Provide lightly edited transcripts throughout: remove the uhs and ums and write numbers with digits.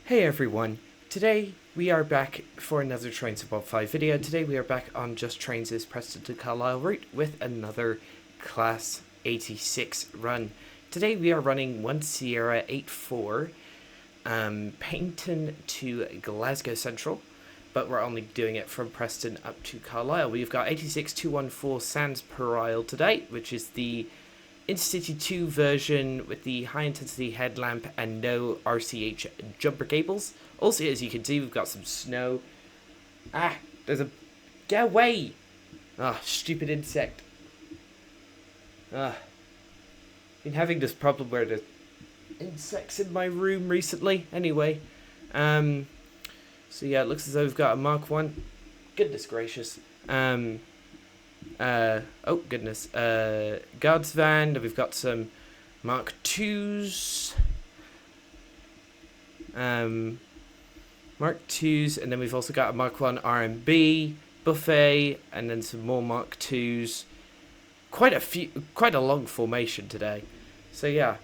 Hey everyone, today we are back for another Trains5 video. Today we are back on Just Trains' Preston to Carlisle route with another Class 86 run. Today we are running 1 Sierra 84, Paignton to Glasgow Central, but we're only doing it from Preston up to Carlisle. We've got 86214 Sands per Isle today, which is the Intercity 2 version with the high intensity headlamp and no RCH jumper cables. Also, as you can see, we've got some snow. Ah, there's a... Get away! Ah, stupid insect. Ah. Been having this problem where there's insects in my room recently. Anyway. So yeah, it looks as though we've got a Mark 1. Goodness gracious. Oh goodness, Guards van, we've got some Mark 2s, and then we've also got a Mark 1 R&B, buffet, and then some more Mark 2s, quite a long formation today, so yeah,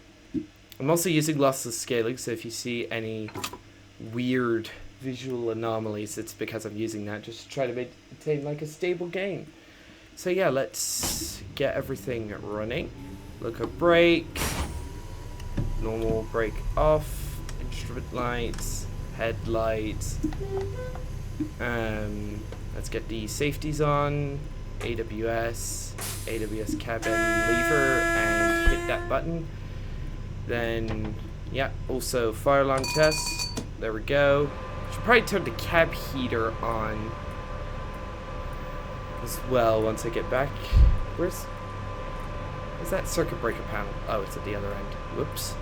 I'm also using lossless scaling, so if you see any weird visual anomalies, it's because I'm using that just to try to maintain like a stable game. So yeah, let's get everything running. Look at brake, normal brake off, instrument lights, headlights. Let's get the safeties on, AWS cabin lever, and hit that button. Then, yeah, also fire alarm test. There we go. Should probably turn the cab heater on as well once I get back. Where's that circuit breaker panel? Oh, it's at the other end. Whoops.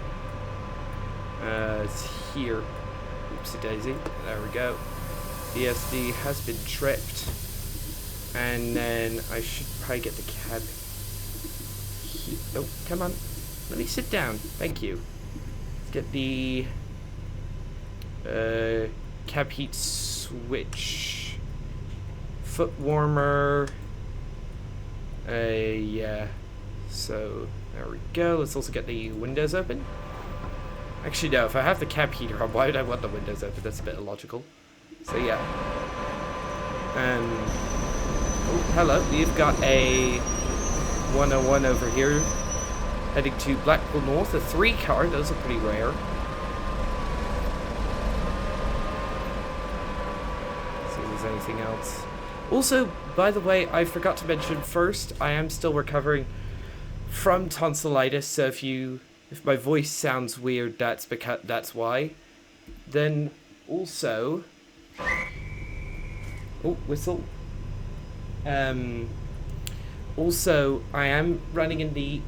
It's here. Oopsie daisy. There we go. ESD has been tripped. And then I should probably get the cab heat. Oh, come on. Let me sit down. Thank you. Let's get the cab heat switch. Foot warmer. Yeah. So there we go. Let's also get the windows open. Actually, no. If I have the cab heater on, why would I want the windows open? That's a bit illogical. So yeah. Oh, hello. We've got a 101 over here, heading to Blackpool North. A 3-car. Those are pretty rare. Let's see if there's anything else. Also, by the way, I forgot to mention first, I am still recovering from tonsillitis, so if my voice sounds weird, that's why. Then also, oh, whistle. Also, I am running in the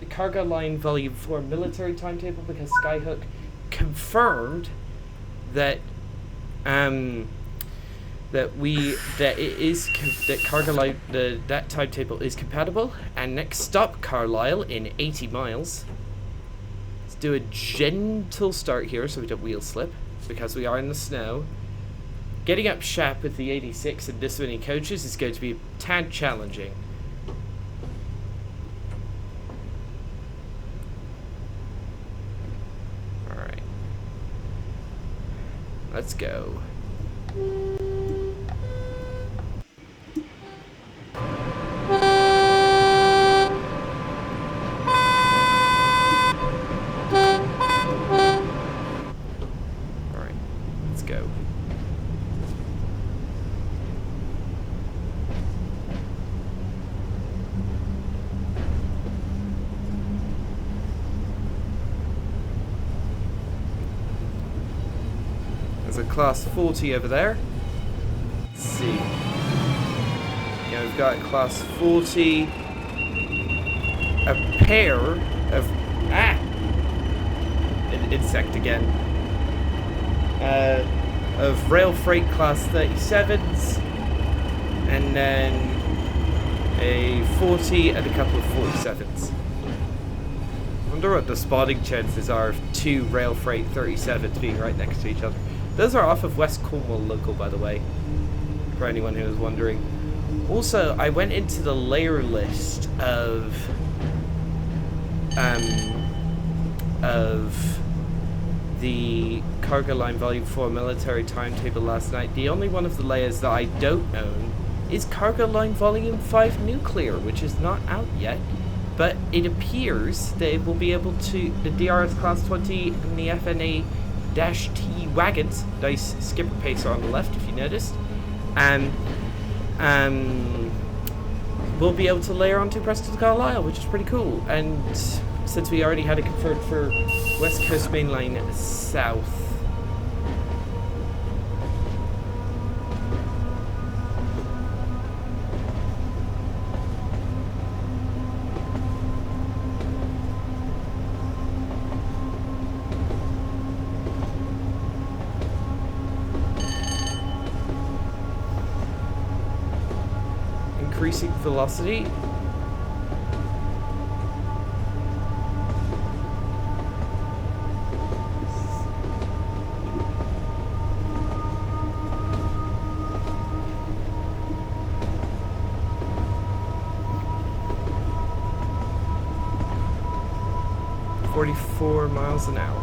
Cargo Line Volume 4 military timetable because Skyhook confirmed that that Cargo Line, that timetable is compatible. And next stop, Carlisle in 80 miles. Let's do a gentle start here so we don't wheel slip because we are in the snow. Getting up Shap with the 86 and this many coaches is going to be a tad challenging. Alright. Let's go. A class 40 over there. Let's see. Yeah, we've got class 40. A pair of an insect again. Of rail freight class 37s, and then a 40 and a couple of 47s. I wonder what the spotting chances are of 2 rail freight 37s being right next to each other. Those are off of West Cornwall local, by the way, for anyone who was wondering. Also, I went into the layer list of the Cargo Line Volume 4 military timetable last night. The only one of the layers that I don't own is Cargo Line Volume 5 Nuclear, which is not out yet, but it appears they will be able to, the DRS Class 20 and the FNA-T wagons, nice skipper pacer on the left if you noticed, we'll be able to layer onto Preston to Carlisle, which is pretty cool. And since we already had it confirmed for West Coast Main Line South, increasing velocity. .44 miles an hour.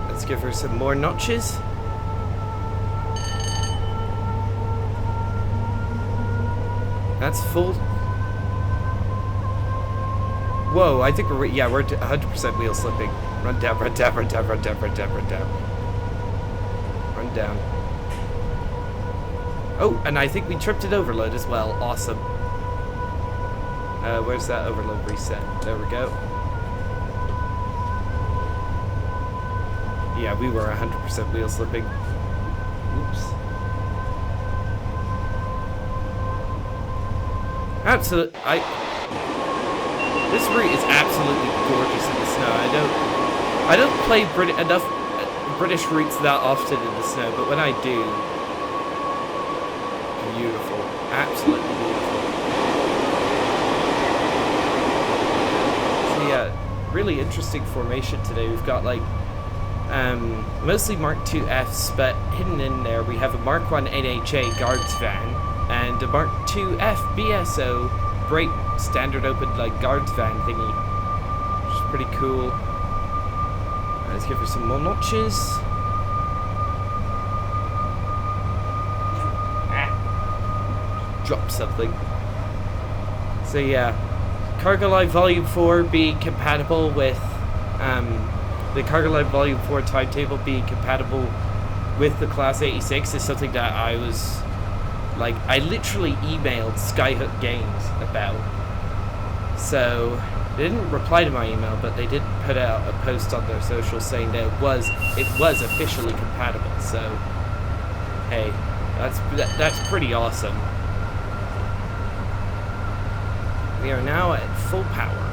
Let's give her some more notches. That's full. Whoa, I think we're 100% wheel slipping. Run down, run down, run down, run down, run down, run down. Run down. Oh, and I think we tripped an overload as well. Awesome. Where's that overload reset? There we go. Yeah, we were 100% wheel slipping. Oops. Absolutely. This route is absolutely gorgeous in the snow. I don't play enough British routes that often in the snow, but when I do, beautiful. Absolutely beautiful. So yeah, really interesting formation today. We've got like mostly Mark II Fs, but hidden in there we have a Mark I NHA guards van and a Mark II F BSO break standard open like guards van thingy, which is pretty cool. Let's give her some more notches. Drop something. So yeah, Cargo Line Volume 4 being compatible with the Cargo Line Volume 4 timetable being compatible with the Class 86 is something that I was like, I literally emailed Skyhook Games about. So they didn't reply to my email, but they did put out a post on their social saying that it was officially compatible. So hey, that's pretty awesome. We are now at full power.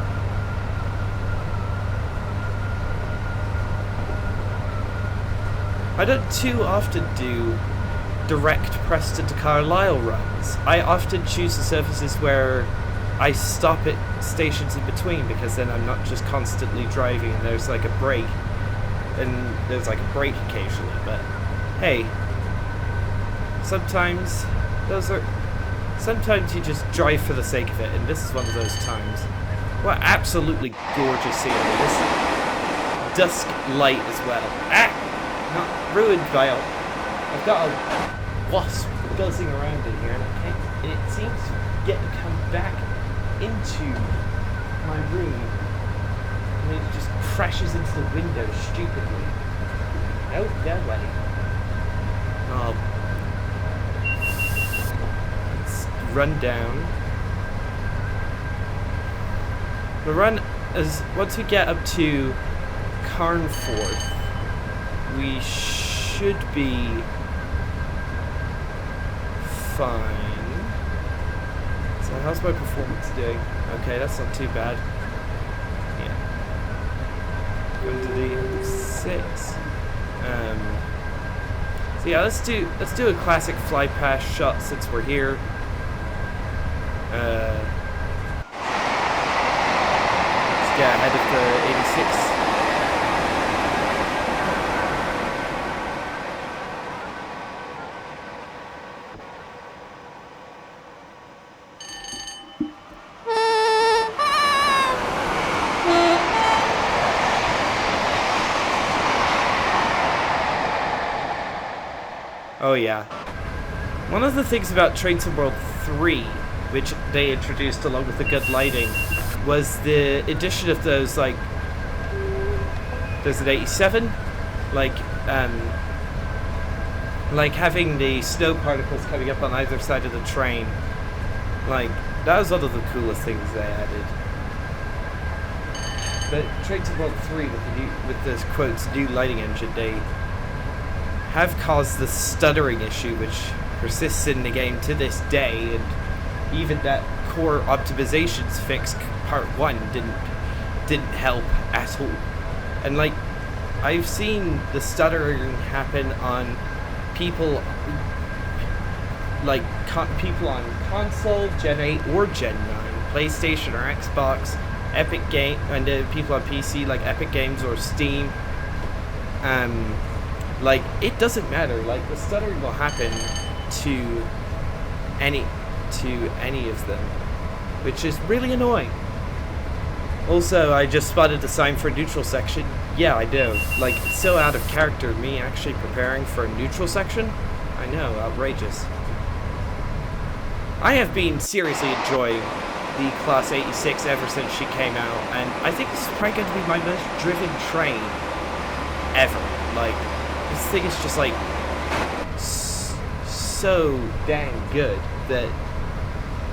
I don't too often do direct Preston to Carlisle runs. I often choose the surfaces where I stop at stations in between, because then I'm not just constantly driving and there's like a break. And there's like a break occasionally, but hey, sometimes you just drive for the sake of it, and this is one of those times. What absolutely gorgeous scenery. This dusk light as well. Not ruined by I've got a wasp buzzing around in here, and it seems to come back into my room, and it just crashes into the window stupidly. Oh, go away. Oh. Let's run down. The run is, once we get up to Carnforth, we should be fine. So how's my performance doing? Okay, that's not too bad. Yeah. Going to the 6. So yeah, let's do a classic fly past shot since we're here. Let's get ahead of the 86. Oh yeah. One of the things about Trains of World 3, which they introduced along with the good lighting, was the addition of those, like, there's an 87, like having the snow particles coming up on either side of the train. Like, that was one of the coolest things they added. But Trains of World 3 with this quotes new lighting engine, they have caused the stuttering issue which persists in the game to this day, and even that core optimizations fix part 1 didn't help at all. And like, I've seen the stuttering happen on people like people on console, Gen 8 or Gen 9, PlayStation or Xbox, Epic Game, and people on PC like Epic Games or Steam. Like, it doesn't matter. Like, the stuttering will happen to any of them, which is really annoying. Also, I just spotted the sign for a neutral section. Yeah, I do. Like, it's so out of character, me actually preparing for a neutral section. I know, outrageous. I have been seriously enjoying the Class 86 ever since she came out, and I think this is probably going to be my most driven train ever. Like, this thing is just like so dang good that,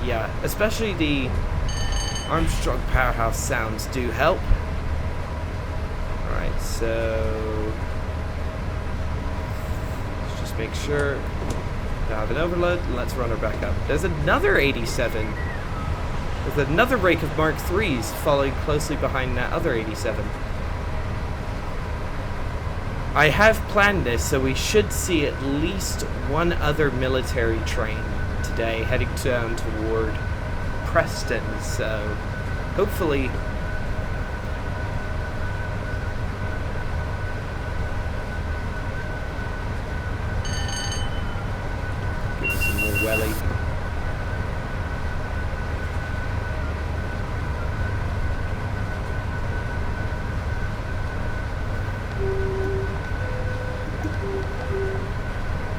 yeah, especially the Armstrong Powerhouse sounds do help. Alright, so let's just make sure to have an overload, and let's run her back up. There's another 87 with another rake of Mark IIIs following closely behind that other 87. I have planned this, so we should see at least one other military train today heading down toward Preston, so hopefully give us some more welly.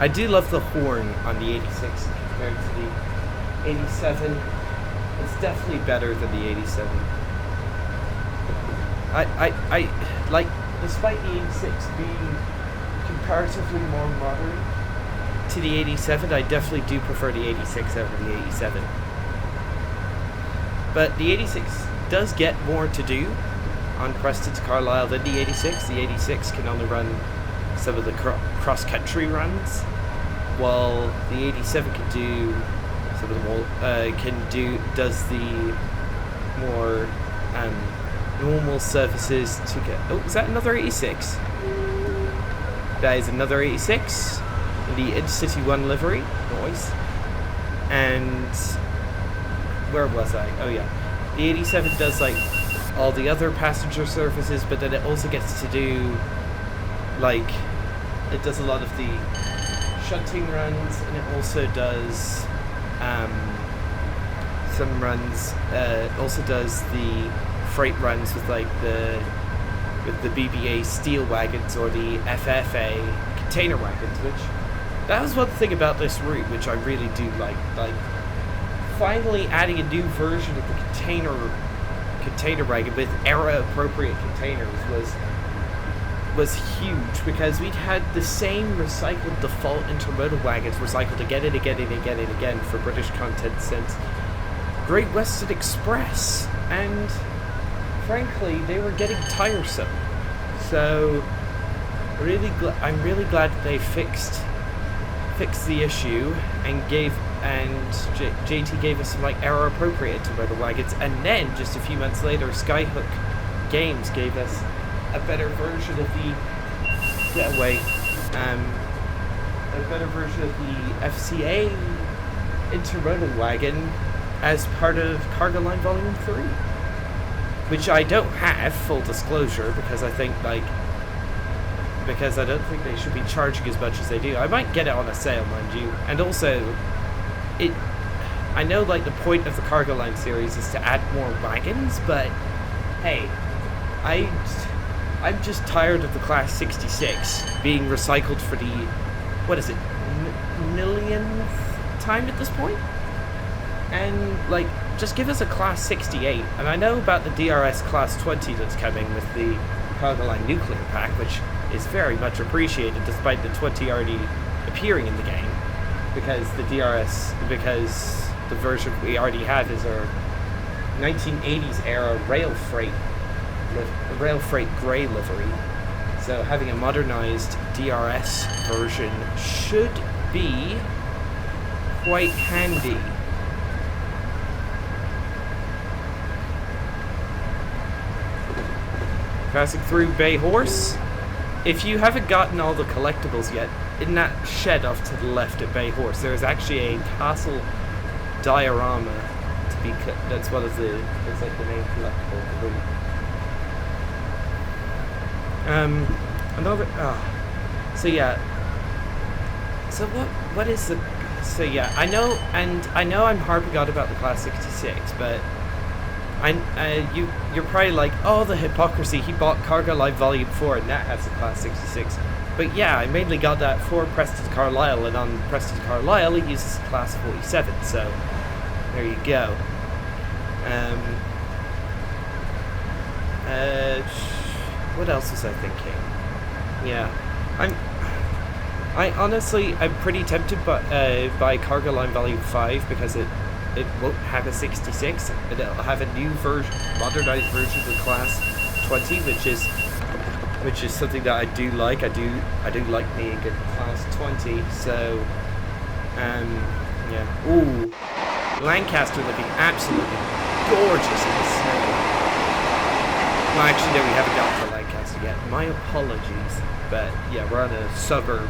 I do love the horn on the 86 compared to the 87. It's definitely better than the 87. I like, despite the 86 being comparatively more modern to the 87, I definitely do prefer the 86 over the 87. But the 86 does get more to do on Preston to Carlisle than the 86. The 86 can only run some of the cross-country runs, while the 87 can do some of the more does the more normal surfaces to get. Oh, is that another 86? That is another 86 in the Intercity 1 livery. Noise. And where was I? Oh yeah, the 87 does like all the other passenger surfaces, but then it also gets to do, like, it does a lot of the shunting runs, and it also does some runs. It also does the freight runs with like the BBA steel wagons or the FFA container wagons, which that was one thing about this route which I really do like. Like, finally adding a new version of the container wagon with era appropriate containers was huge, because we'd had the same recycled default intermodal wagons recycled again and again and again and again for British content since Great Western Express, and frankly they were getting tiresome. So I'm really glad that they fixed fixed the issue and JT gave us some like error appropriate intermodal wagons, and then just a few months later Skyhook Games gave us a better version of the FCA intermodal wagon as part of Cargo Line Volume 3, which I don't have, full disclosure, because I don't think they should be charging as much as they do. I might get it on a sale, mind you. And also, I know like the point of the Cargo Line series is to add more wagons, but hey, I'm just tired of the Class 66 being recycled for the, what is it, millionth time at this point? And like, just give us a Class 68. And I know about the DRS Class 20 that's coming with the Cargo Line Nuclear Pack, which is very much appreciated despite the 20 already appearing in the game, because the version we already have is our 1980s era rail freight grey livery. So having a modernized DRS version should be quite handy. Passing through Bay Horse. If you haven't gotten all the collectibles yet, in that shed off to the left at Bay Horse, there is actually a castle diorama to be cut. That's one of the, it's like the main collectible. So yeah. So what is the, so yeah, I know I'm harping on about the Class 66, but you're probably like, oh, the hypocrisy, he bought Cargo Line Volume 4 and that has a Class 66. But yeah, I mainly got that for Preston Carlisle, and on Preston Carlisle he uses a Class 47, so there you go. What else was I thinking? Yeah, I'm pretty tempted by Cargo Line Volume 5 because it won't have a 66, and it'll have a new version, modernized version of Class 20, which is something that I do like. I do like me a good Class 20. So, yeah. Ooh, Lancaster looking absolutely gorgeous in the snow. Well, actually, no, we haven't got to Lancaster yet. My apologies, but yeah, we're on a suburb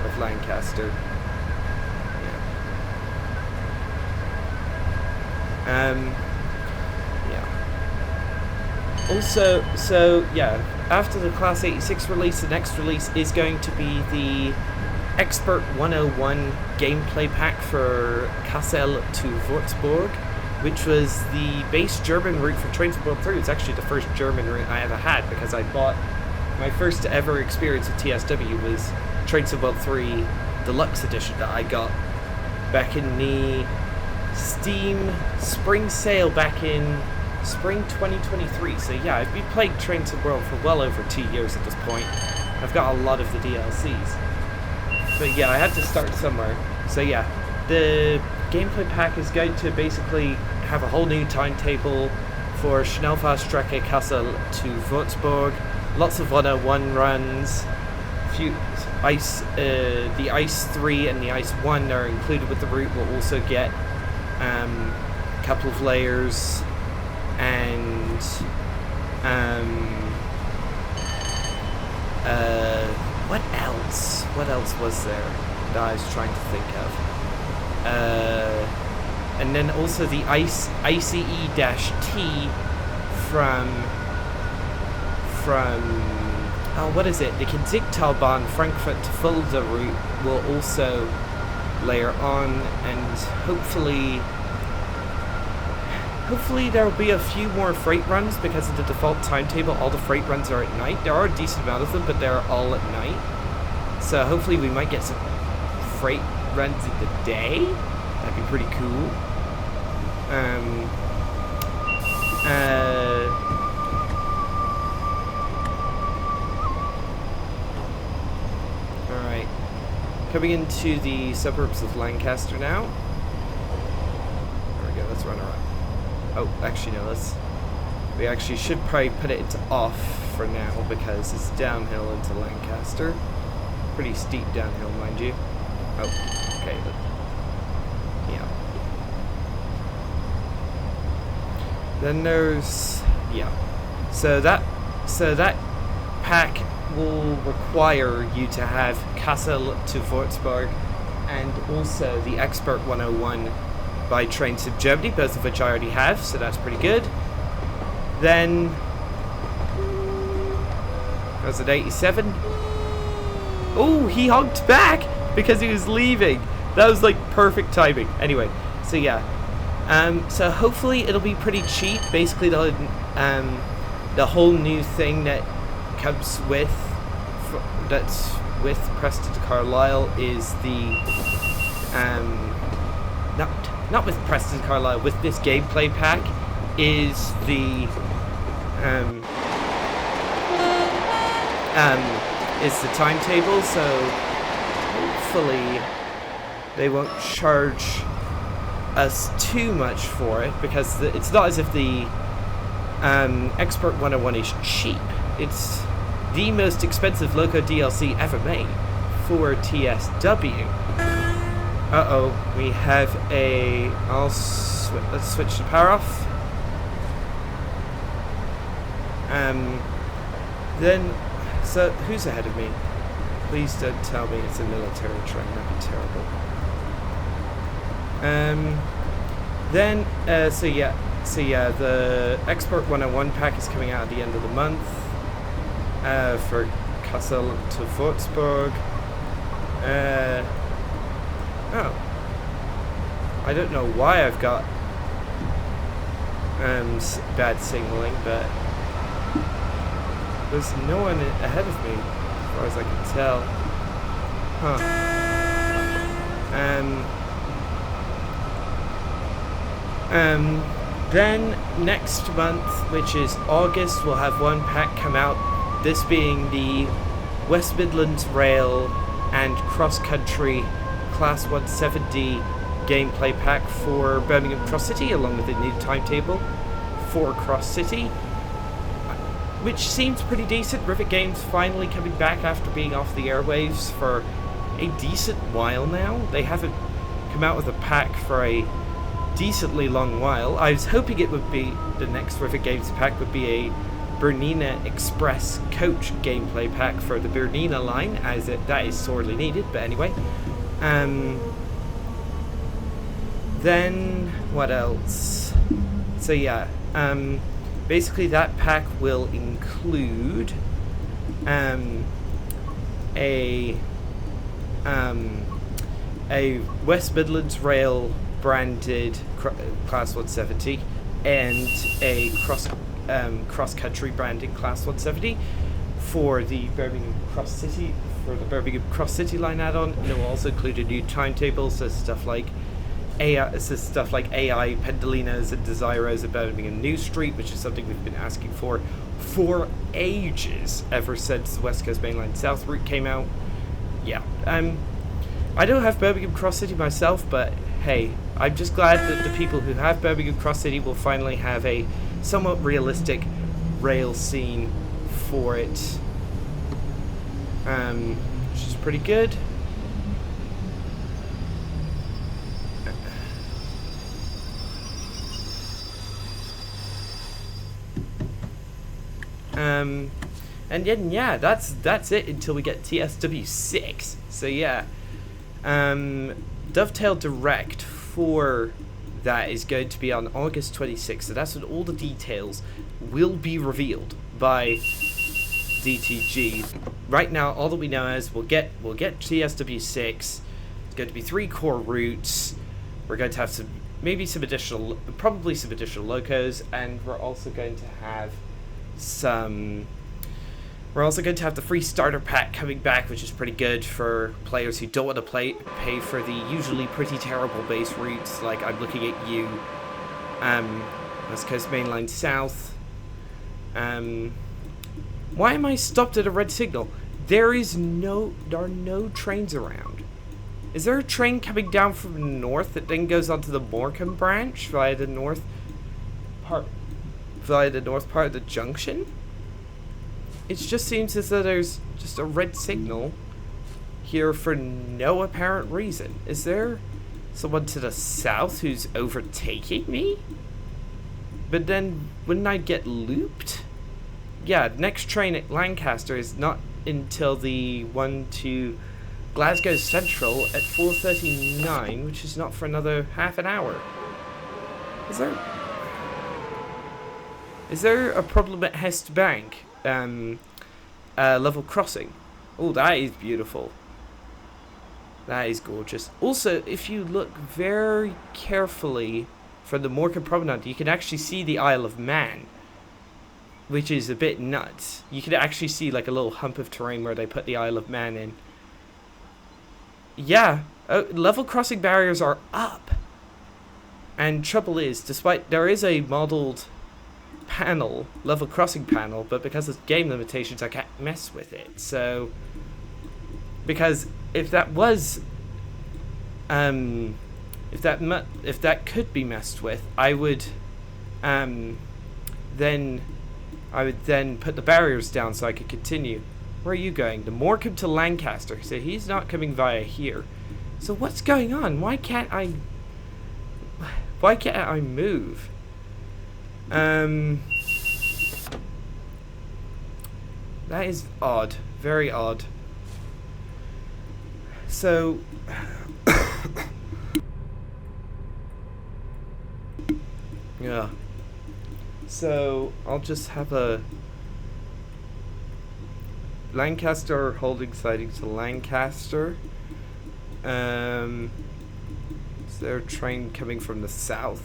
of Lancaster. Yeah. Also, so yeah, after the Class 86 release, the next release is going to be the Expert 101 gameplay pack for Kassel to Würzburg, which was the base German route for Trains World 3. It's actually the first German route I ever had, because I bought, my first ever experience with TSW was Trains World 3 Deluxe Edition that I got back in the Steam spring sale back in spring 2023. So yeah, I've been playing Trains of World for well over 2 years at this point. I've got a lot of the DLCs. But yeah, I had to start somewhere. So yeah, the gameplay pack is going to basically have a whole new timetable for Schnellfahrstrecke Kassel to Würzburg. Lots of 101 runs. Few ice, the Ice 3 and the Ice 1 are included with the route. We'll also get a couple of layers, and what else? What else was there that I was trying to think of? And then also the ICE-T from oh, what is it? The Kinzigtalbahn Frankfurt to Fulda route will also layer on, and hopefully there will be a few more freight runs, because of the default timetable all the freight runs are at night. There are a decent amount of them, but they're all at night. So hopefully we might get some freight runs in the day. That'd be pretty cool. Alright. Coming into the suburbs of Lancaster now. There we go, let's run around. Oh, actually no, we actually should probably put it into off for now, because it's downhill into Lancaster. Pretty steep downhill, mind you. Oh, okay. Yeah. Then there's So that pack will require you to have CL4 and also the Expert 101 by Train Sim Germany, both of which I already have, so that's pretty good. Then was it 87? Oh, he honked back because he was leaving. That was like perfect timing. Anyway, so yeah. So hopefully it'll be pretty cheap. Basically the whole new thing that comes with that's with Preston to Carlisle is the not with Preston to Carlisle, with this gameplay pack is the is the timetable, so hopefully they won't charge us too much for it, because it's not as if the Expert 101 is cheap. It's the most expensive Loco DLC ever made for TSW. Uh-oh, we have a... let's switch the power off. Then... So, who's ahead of me? Please don't tell me it's a military train, that'd be terrible. So yeah, the Expert 101 pack is coming out at the end of the month for Kassel to Würzburg. Oh. I don't know why I've got bad signaling, but there's no one ahead of me, as far as I can tell. Huh. Then next month, which is August, we'll have one pack come out. This being the West Midlands Rail and Cross Country Class 170 gameplay pack for Birmingham Cross City, along with the new timetable for Cross City, which seems pretty decent. Rivet Games finally coming back after being off the airwaves for a decent while now. They haven't come out with a pack for a decently long while. I was hoping it would be the next Rivet Games pack would be a Bernina Express coach gameplay pack for the Bernina line, as that is sorely needed. But anyway, then what else? So yeah, basically that pack will include a West Midlands Rail branded Class 170 and a cross-country branded Class 170 for the Birmingham Cross City, for the Birmingham Cross City line add-on. And it will also include a new timetable, so stuff like AI Pendolinos and Desiros at Birmingham New Street, which is something we've been asking for ages, ever since the West Coast Mainline South route came out. Yeah, I don't have Birmingham Cross City myself, but hey, I'm just glad that the people who have Birmingham Cross City will finally have a somewhat realistic rail scene for it, which is pretty good. And then yeah, that's it until we get TSW5. So yeah, Dovetail Direct for that is going to be on August 26th. So that's when all the details will be revealed by DTG. Right now, all that we know is we'll get TSW6. It's going to be 3 core routes. We're going to have probably some additional locos, and we're also going to have the free starter pack coming back, which is pretty good for players who don't want to pay for the usually pretty terrible base routes. Like, I'm looking at you, West Coast Mainline South. Why am I stopped at a red signal? There are no trains around. Is there a train coming down from the north that then goes onto the Morecambe branch via the north part of the junction? It just seems as though there's just a red signal here for no apparent reason. Is there someone to the south who's overtaking me? But then, wouldn't I get looped? Yeah, next train at Lancaster is not until the one to Glasgow Central at 4:39, which is not for another half an hour. Is there a problem at Hest Bank? Level crossing. Oh, that is beautiful. That is gorgeous. Also, if you look very carefully from the Morecambe Promenade, you can actually see the Isle of Man, which is a bit nuts. You can actually see like a little hump of terrain where they put the Isle of Man in. Yeah, level crossing barriers are up. And trouble is, despite there is a modeled panel, level crossing panel, but because of game limitations, I can't mess with it. So, because if that was, if that could be messed with, I would, then put the barriers down so I could continue. Where are you going? The Morecambe to Lancaster. So he's not coming via here. So what's going on? Why can't I move? That is odd. Very odd. So yeah. So I'll just have a Lancaster holding siding to Lancaster. Is there a train coming from the south?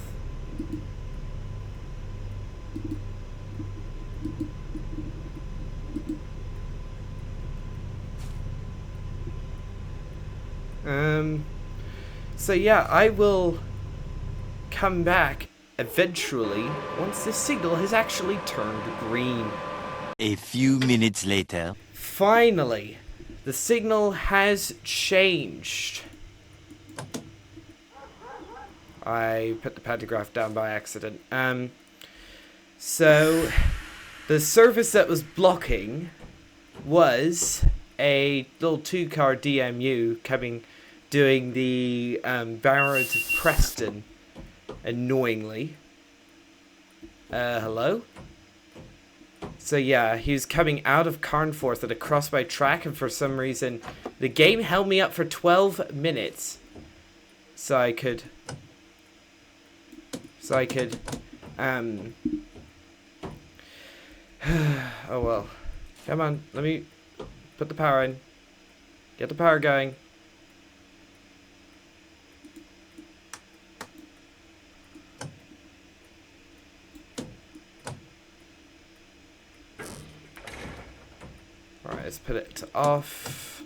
So yeah, I will come back eventually once the signal has actually turned green. A few minutes later. Finally, the signal has changed. I put the pantograph down by accident. So the service that was blocking was a little 2-car DMU doing the Barrow to Preston, annoyingly. Hello? So yeah, he was coming out of Carnforth at a cross-by track, and for some reason the game held me up for 12 minutes. So I could oh well. Come on, let me put the power in. Get the power going. Alright, let's put it to off.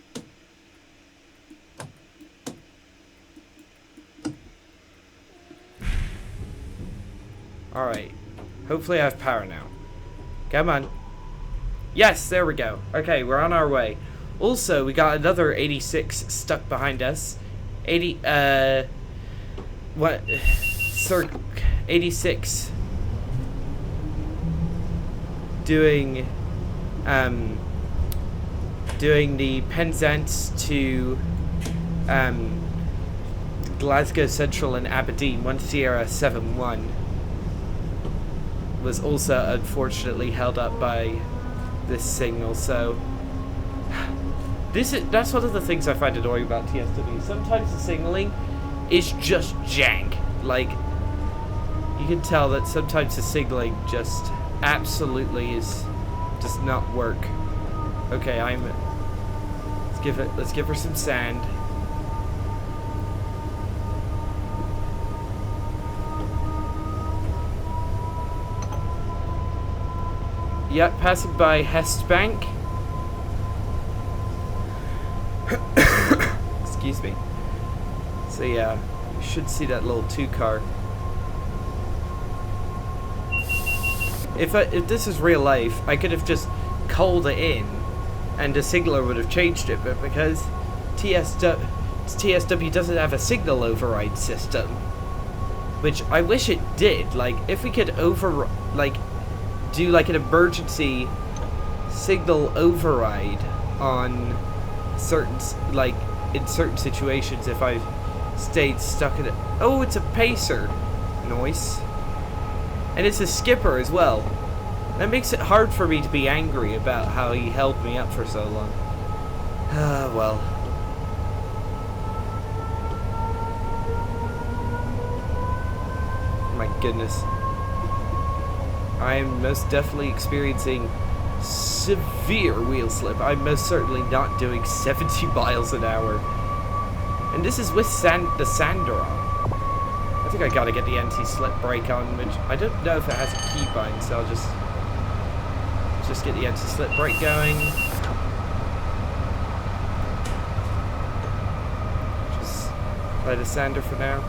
Alright. Hopefully I have power now. Come on. Yes, there we go. Okay, we're on our way. Also, we got another 86 stuck behind us. 86 doing the Penzance to Glasgow Central and Aberdeen, 1 Sierra 7-1, was also unfortunately held up by this signal. So that's one of the things I find annoying about TSW. Sometimes the signaling is just jank. Like, you can tell that sometimes the signaling just absolutely does not work. Okay, let's give her some sand. Yep, passing by Hest Bank. Excuse me. So yeah, you should see that little 2-car. If this is real life, I could have just called it in and the signaler would have changed it, but because TSW doesn't have a signal override system, which I wish it did. Like, if we could do like an emergency signal override on in certain situations if I've stayed stuck in it. Oh, it's a pacer. Nice. And it's a skipper as well. That makes it hard for me to be angry about how he held me up for so long. Ah, well. My goodness. I am most definitely experiencing severe wheel slip. I'm most certainly not doing 70 miles an hour. And this is with the sander on. I think I gotta get the anti-slip brake on, which I don't know if it has a keybind, so I'll just get the anti-slip brake going. Just apply the sander for now.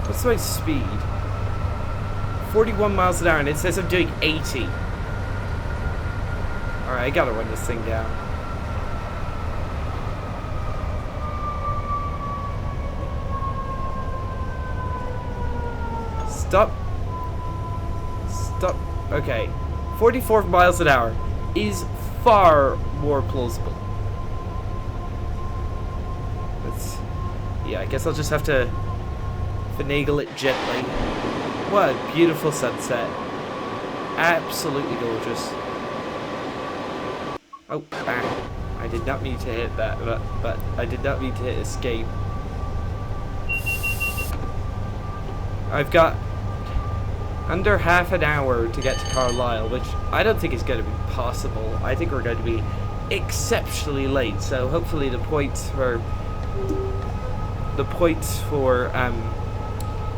What's my speed? 41 miles an hour, and it says I'm doing 80. Alright, I gotta run this thing down. Stop. Stop. Okay. 44 miles an hour is far more plausible. Yeah, I guess I'll just have to finagle it gently. What a beautiful sunset. Absolutely gorgeous. Oh, bang. I did not mean to hit that, but I did not mean to hit escape. I've got under half an hour to get to Carlisle, which I don't think is going to be possible. I think we're going to be exceptionally late, so hopefully the points for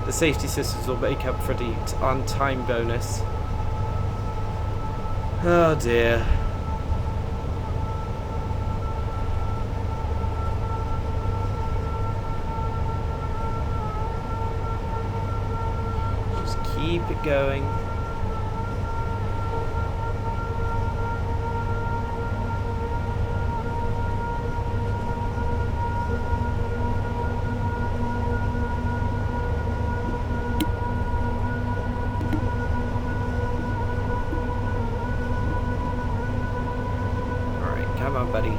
the safety systems will make up for the on-time bonus. Oh dear. Just keep it going. Come on, buddy.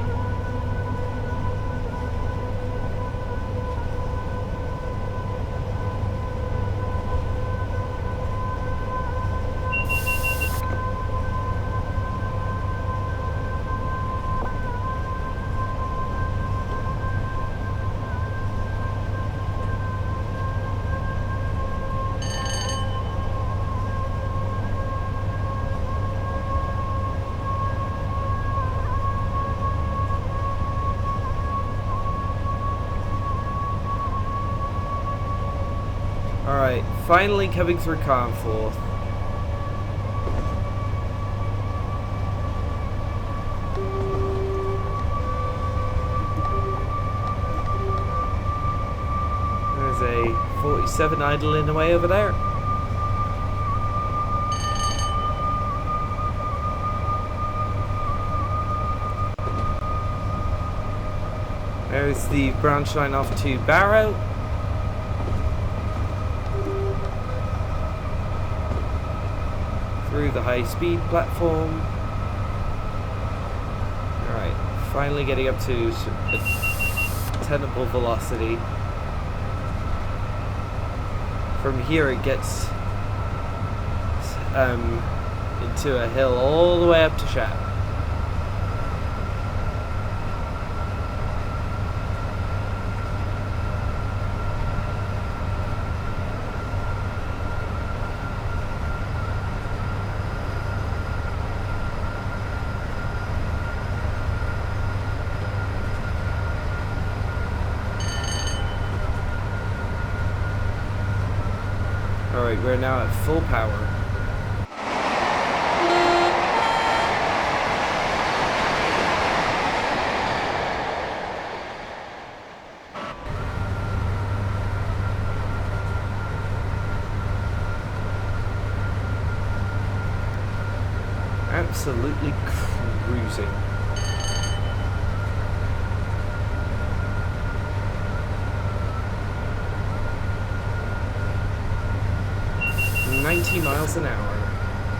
Alright, finally coming through Carlisle. There's a 47 idling away over there. There's the branch line off to Barrow. Through the high-speed platform. Alright, finally getting up to a tenable velocity. From here it gets into a hill all the way up to Shap. Alright, we're now at full power. Absolutely cruising. 90 miles an hour.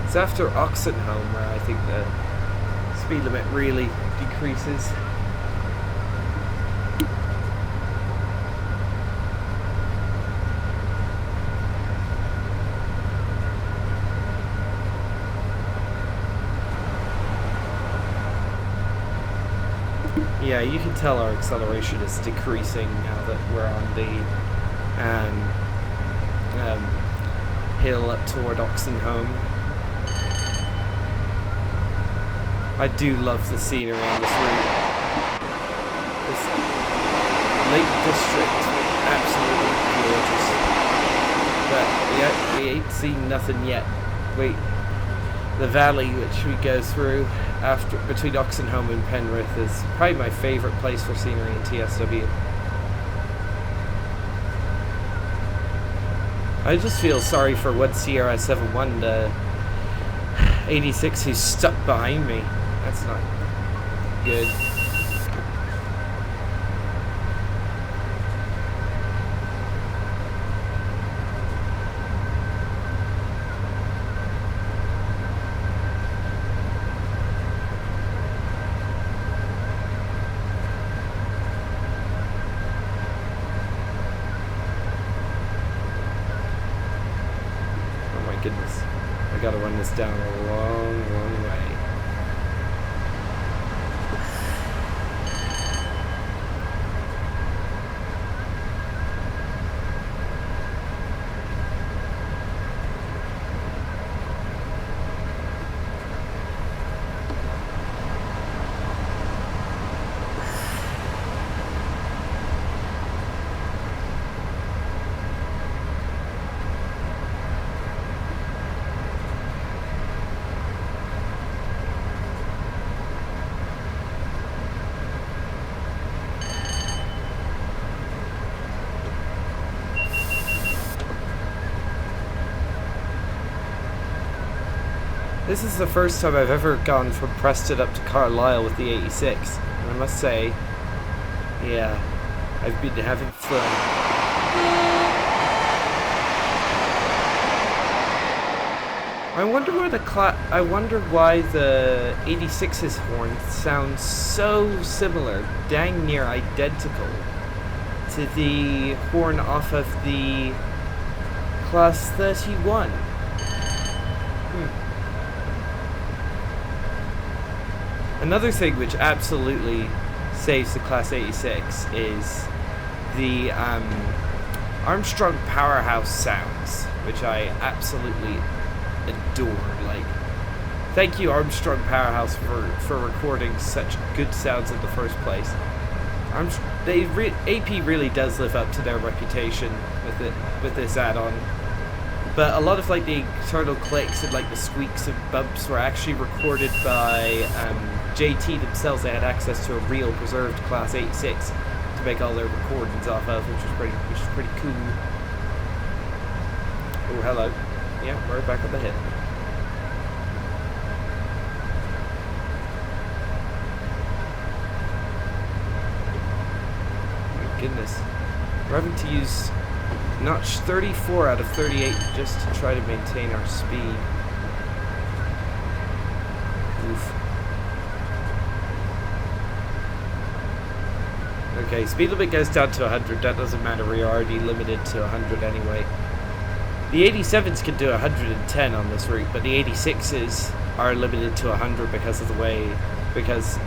It's after Oxenholme where I think the speed limit really decreases. Yeah, you can tell our acceleration is decreasing now that we're on the hill up toward Oxenholme. I do love the scenery on this route. This Lake District, absolutely gorgeous. But yeah, we ain't seen nothing yet. Wait, the valley which we go through between Oxenholme and Penrith is probably my favourite place for scenery in TSW. I just feel sorry for one CRS71, the 86 who's stuck behind me. That's not good. Goodness, I gotta run this down a long, long way. This is the first time I've ever gone from Preston up to Carlisle with the 86, and I must say, yeah, I've been having fun. I wonder why the 86's horn sounds so similar, dang near identical, to the horn off of the Class 31. Another thing which absolutely saves the Class 86 is the Armstrong Powerhouse sounds, which I absolutely adore. Like, thank you Armstrong Powerhouse for recording such good sounds in the first place. AP really does live up to their reputation with this add-on. But a lot of like the internal clicks and like the squeaks and bumps were actually recorded by JT themselves. They had access to a real preserved Class 86 to make all their recordings off of, which is pretty cool. Oh, hello. Yeah, we're back on the hit. My goodness. We're having to use notch 34 out of 38 just to try to maintain our speed. Oof. Okay, speed limit goes down to 100. That doesn't matter. We're already limited to 100 anyway. The 87s can do 110 on this route, but the 86s are limited to 100 because of the way, because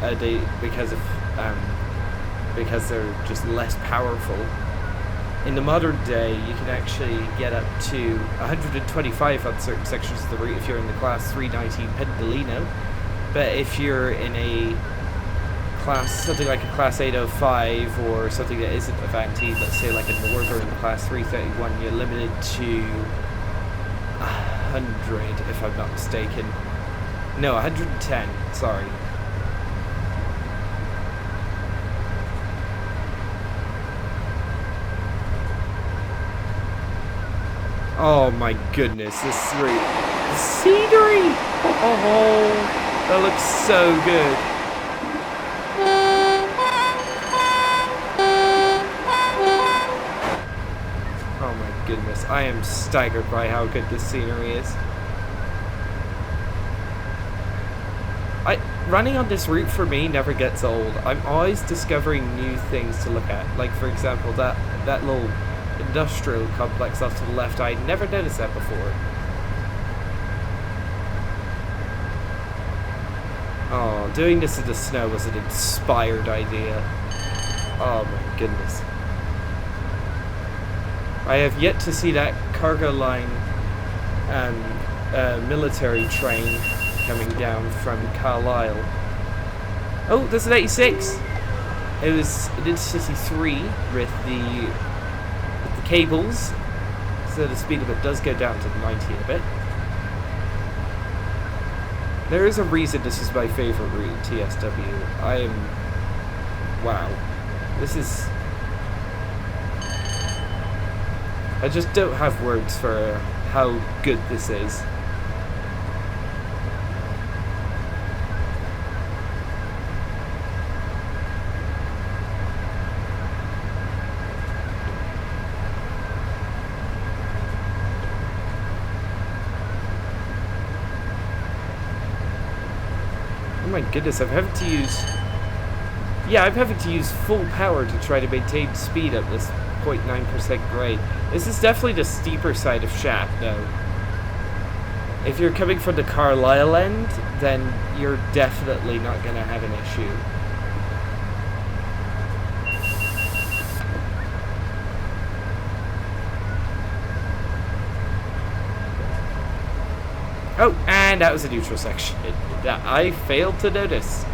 they're just less powerful. In the modern day, you can actually get up to 125 on certain sections of the route if you're in the Class 319 Pendolino. But if you're in a class, something like a Class 805 or something that isn't Avanti, let's say like a Northern Class 331, you're limited to 100 if I'm not mistaken. No, 110, sorry. Oh my goodness, this route. The scenery! Oh, that looks so good. Oh my goodness. goodness, I am staggered by how good this scenery is. Running on this route for me never gets old. I'm always discovering new things to look at. Like, for example, that little industrial complex off to the left. I never noticed that before. Oh, doing this in the snow was an inspired idea. Oh my goodness. I have yet to see that cargo line military train coming down from Carlisle. Oh, there's an 86. It was an Intercity 3 with the cables, so the speed limit does go down to 90 a bit. There is a reason this is my favorite route, TSW. Wow. This is... I just don't have words for how good this is. Oh my goodness, I'm having to use... Yeah, I'm having to use full power to try to maintain speed at this 0.9% grade. This is definitely the steeper side of shaft, though. If you're coming from the Carlisle end, then you're definitely not going to have an issue. Oh, and that was a neutral section that I failed to notice.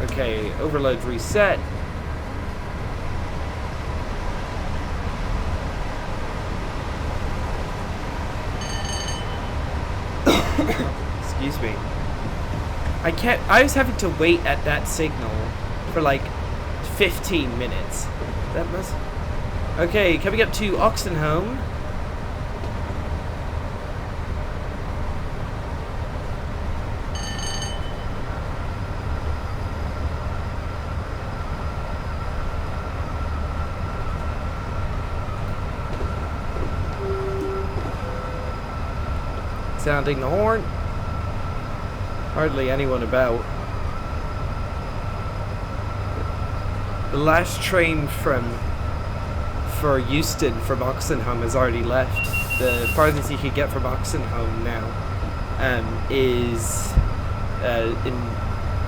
Okay, overload reset. Excuse me. I was having to wait at that signal for like 15 minutes. That must... Okay, coming up to Oxenholme. Sounding the horn. Hardly anyone about. The last train for Euston from Oxenholme has already left. The farthest you can get from Oxenholme now is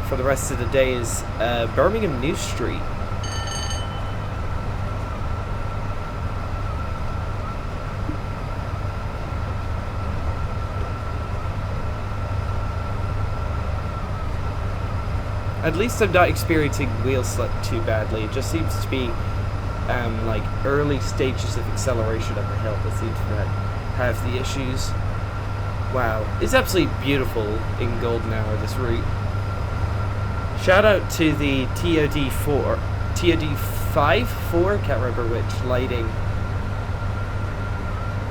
for the rest of the day is Birmingham New Street. At least I'm not experiencing wheel slip too badly. It just seems to be like early stages of acceleration up the hill that seem to have the issues. Wow, it's absolutely beautiful in golden hour, this route. Shout out to the TOD4, TOD5, can't remember which, lighting.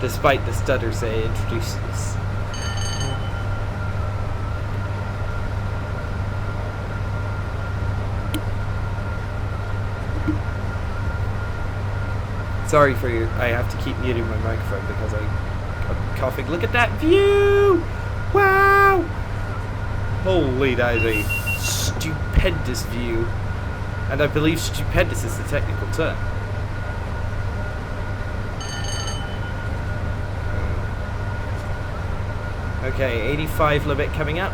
Despite the stutters they introduced this. Sorry for you. I have to keep muting my microphone because I'm coughing. Look at that view! Wow! Holy, that is a stupendous view. And I believe stupendous is the technical term. Okay, 85 limit coming up.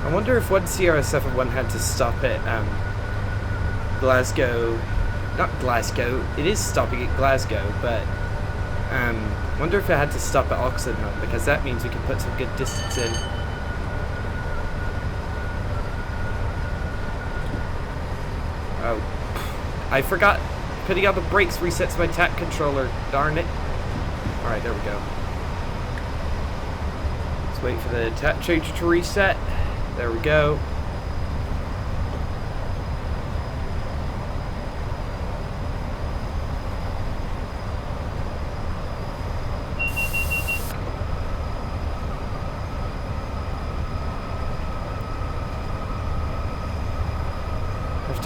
I wonder if one CR71 had to stop at Glasgow, not Glasgow, it is stopping at Glasgow, but wonder if it had to stop at Oxenholme, because that means we can put some good distance in. Oh, I forgot putting out the brakes resets my tach controller, darn it. Alright, there we go. Let's wait for the tap changer to reset. There we go.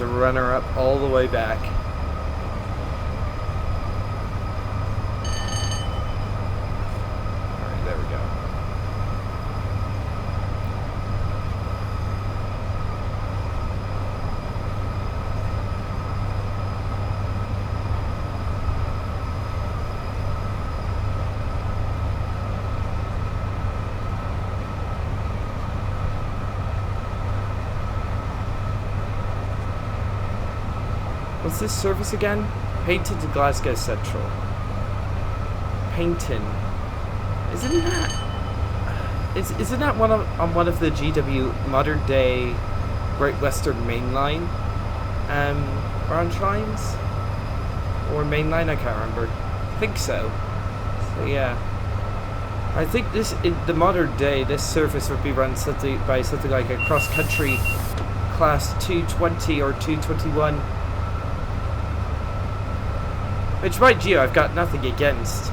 to run her up all the way back. Alright, there we go. What's this service again? Painton to Glasgow Central. Painton. Isn't that on one of the GW modern day Great Western Main Line branch lines? Or main line, I can't remember. I think so. So yeah. I think this in the modern day this service would be run by something like a cross country class 220 or 221. Which, mind you, I've got nothing against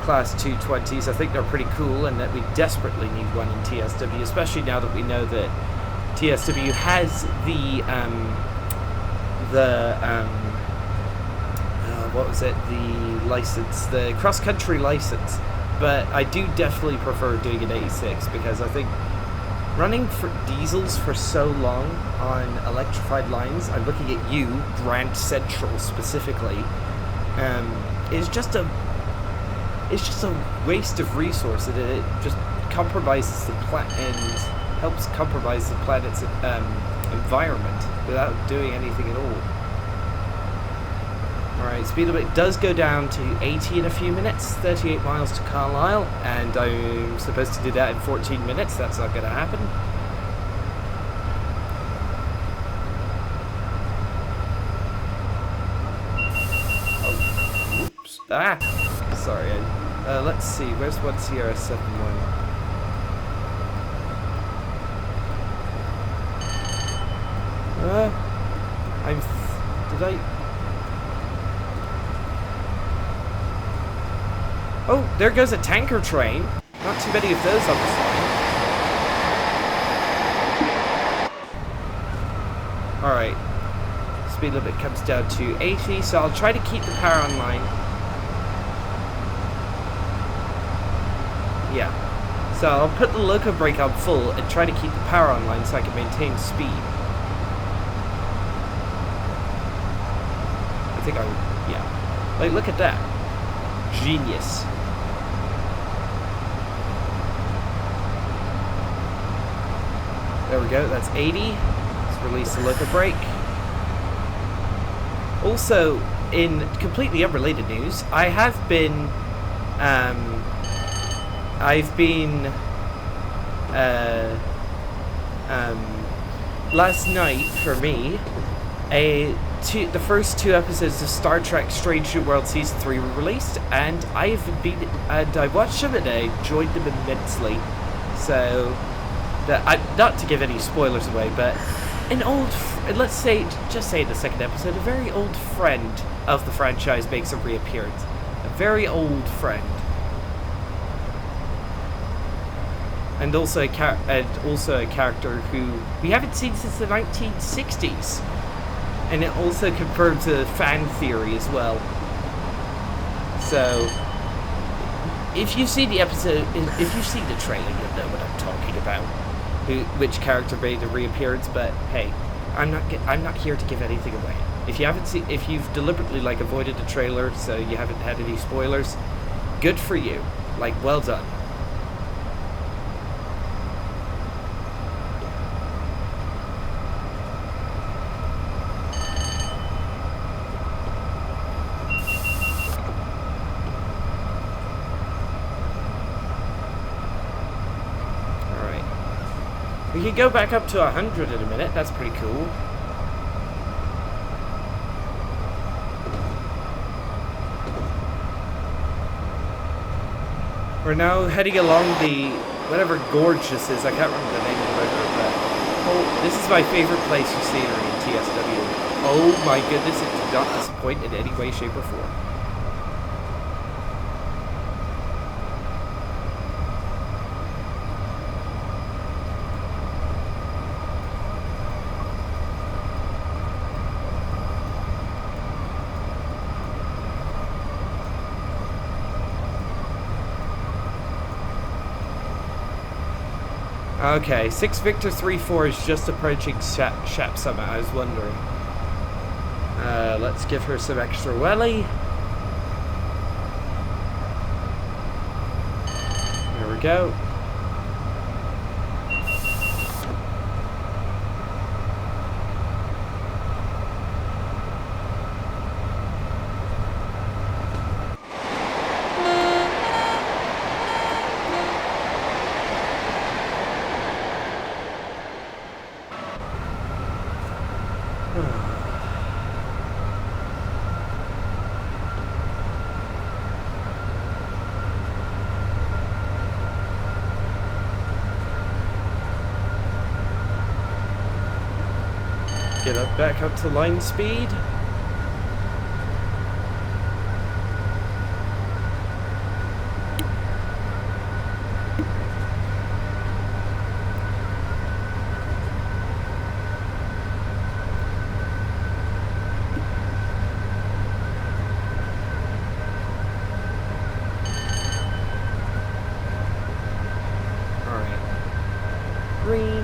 Class 220s. I think they're pretty cool and that we desperately need one in TSW, especially now that we know that TSW has the license, the cross-country license. But I do definitely prefer doing an 86 because I think running for diesels for so long on electrified lines, I'm looking at you, Grant Central specifically, it's just a waste of resource, and it just compromises the planet and helps compromise the planet's environment without doing anything at all. Alright, speed limit does go down to 80 in a few minutes, 38 miles to Carlisle, and I'm supposed to do that in 14 minutes. That's not going to happen. Ah! Sorry, let's see, where's 1CRS71? Did I... Oh, there goes a tanker train. Not too many of those on this line. Alright. Speed limit comes down to 80, so I'll try to keep the power online. Yeah. So I'll put the loco brake on full and try to keep the power online so I can maintain speed. I think yeah. Like, look at that. Genius. There we go, that's 80. Let's release the loco brake. Also, in completely unrelated news, I've been last night for me, the first 2 episodes of Star Trek Strange New World Season 3 were released, and I watched them and I enjoyed them immensely. So, not to give any spoilers away, but let's say, just say in the second episode, a very old friend of the franchise makes a reappearance. A very old friend. And also a character who we haven't seen since the 1960s. And it also confirms a fan theory as well. So, if you've seen the episode, if you've seen the trailer, you'll know what I'm talking about. Which character made a reappearance, but hey, I'm not here to give anything away. If you've deliberately avoided the trailer so you haven't had any spoilers, good for you. Well done. We can go back up to 100 in a minute, that's pretty cool. We're now heading along the, whatever gorge this is, I can't remember the name of the river, but this is my favorite place for scenery in TSW. Oh my goodness, it did not disappoint in any way, shape, or form. Okay, 6 Victor 3-4 is just approaching Shap Summit. I was wondering. Let's give her some extra welly. There we go. Get up back up to line speed. Alright. Green.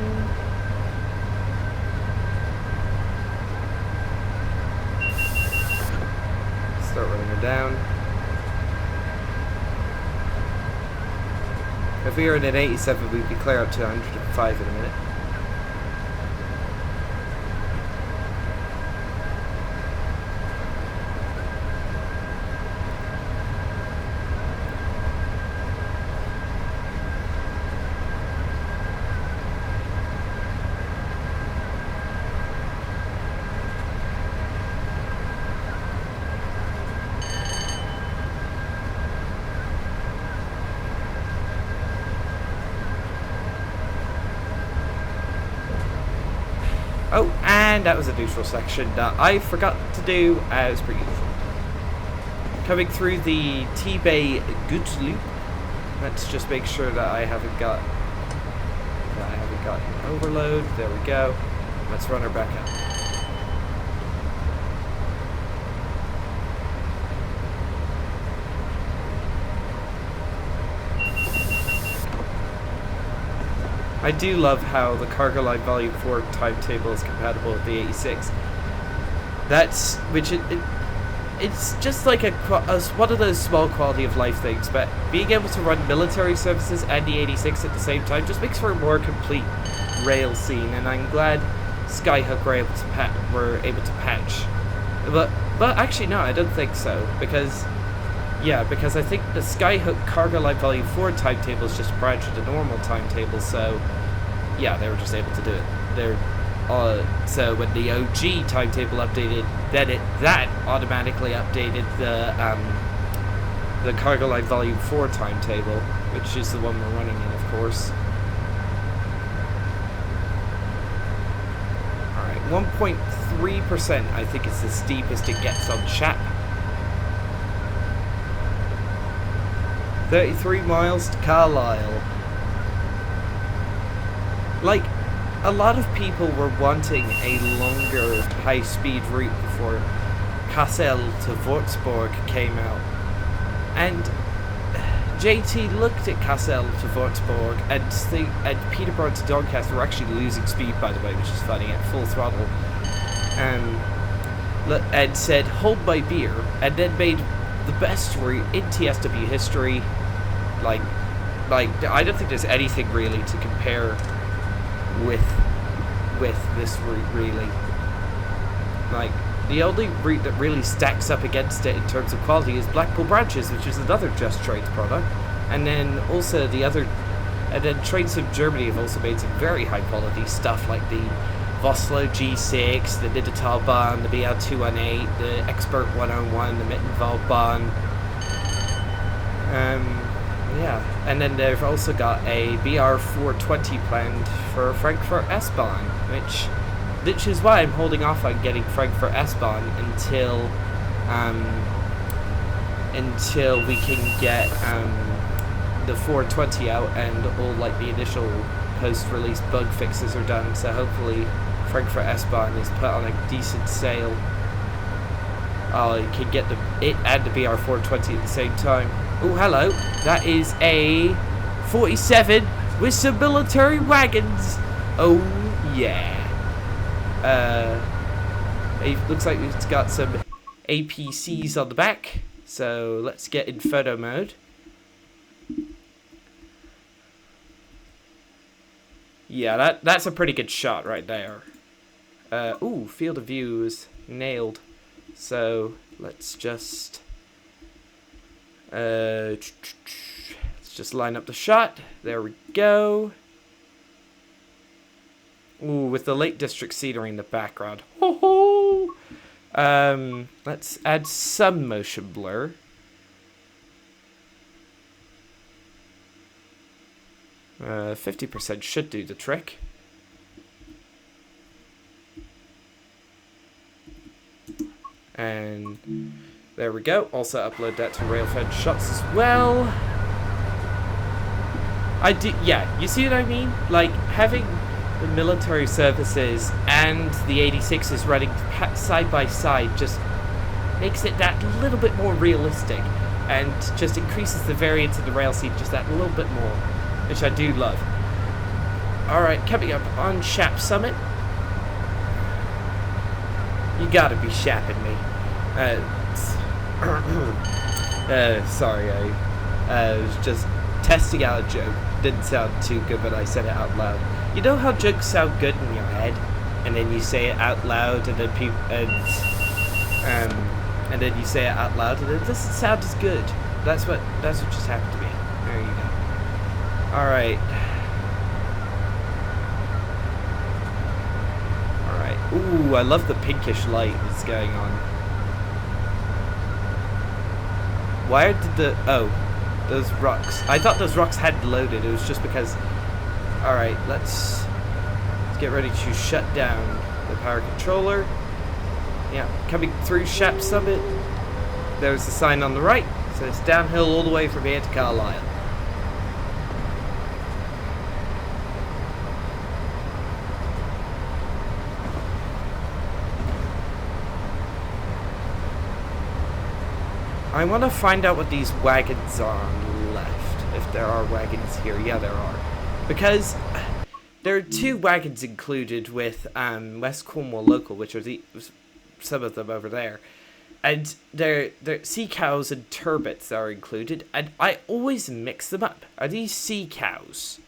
Start running her down. If we were in an 87, we'd be clear up to 105 in a minute. Oh, and that was a neutral section that I forgot to do as per usual. Coming through the T-Bay goods loop. Let's just make sure that I haven't got an overload. There we go. Let's run her back out. I do love how the Carlisle Volume 4 timetable is compatible with the 86. It's just like one of those small quality of life things, but being able to run military services and the 86 at the same time just makes for a more complete rail scene, and I'm glad Skyhook were able to patch. But actually no, I don't think so, because I think the Skyhook Carlisle Volume 4 timetable is just a branch of the normal timetable, so yeah, they were just able to do it. So when the OG timetable updated, then that automatically updated the Carlisle Volume 4 timetable, which is the one we're running in, of course. Alright, 1.3% I think is the steepest it gets on Shap. 33 miles to Carlisle. Like, a lot of people were wanting a longer high-speed route before Kassel to Würzburg came out. And JT looked at Kassel to Würzburg, and Peterborough to Doncaster were actually losing speed, by the way, which is funny, at full throttle. And said, hold my beer, and then made the best route in TSW history. Like I don't think there's anything really to compare with this route, really. Like, the only route that really stacks up against it in terms of quality is Blackpool Branches, which is another Just Trains product, and then also Trains from Germany have also made some very high quality stuff, like the Vossloh G6, the Digitalbahn, the BR218, the Expert 101, the Mittenwaldbahn. Yeah, and then they've also got a BR420 planned for Frankfurt S-Bahn, which is why I'm holding off on getting Frankfurt S-Bahn until we can get the 420 out and all like the initial post-release bug fixes are done. So hopefully Frankfurt S-Bahn is put on a decent sale. You can get it and the BR420 at the same time. Oh, hello. That is a 47 with some military wagons. Oh yeah. It looks like it's got some APCs on the back. So let's get in photo mode. Yeah, that's a pretty good shot right there. Ooh, field of view is nailed. So let's just line up the shot. There we go. Ooh, with the Lake District scenery in the background. Ho ho! Let's add some motion blur. – 50% should do the trick. And there we go. Also upload that to Railfed shots as well. Yeah, you see what I mean? Like, having the military services and the 86s running side by side just makes it that little bit more realistic and just increases the variance of the rail scene just that little bit more, which I do love. Alright, coming up on Shap Summit. You gotta be shapping me. Sorry, I was just testing out a joke. Didn't sound too good, but I said it out loud. You know how jokes sound good in your head, and then you say it out loud, and then and then you say it out loud, and it doesn't sound as good. That's what just happened to me. There you go. All right. Ooh, I love the pinkish light that's going on. Why did those rocks? I thought those rocks hadn't loaded. It was just because. All right, let's get ready to shut down the power controller. Yeah, coming through Shap Summit. There's the sign on the right, so it's downhill all the way from here to Carlisle. I want to find out what these wagons are on the left. If there are wagons here. Yeah, there are. Because there are 2 wagons included with West Cornwall Local, which are some of them over there. And they're sea cows and turbots are included. And I always mix them up. Are these sea cows?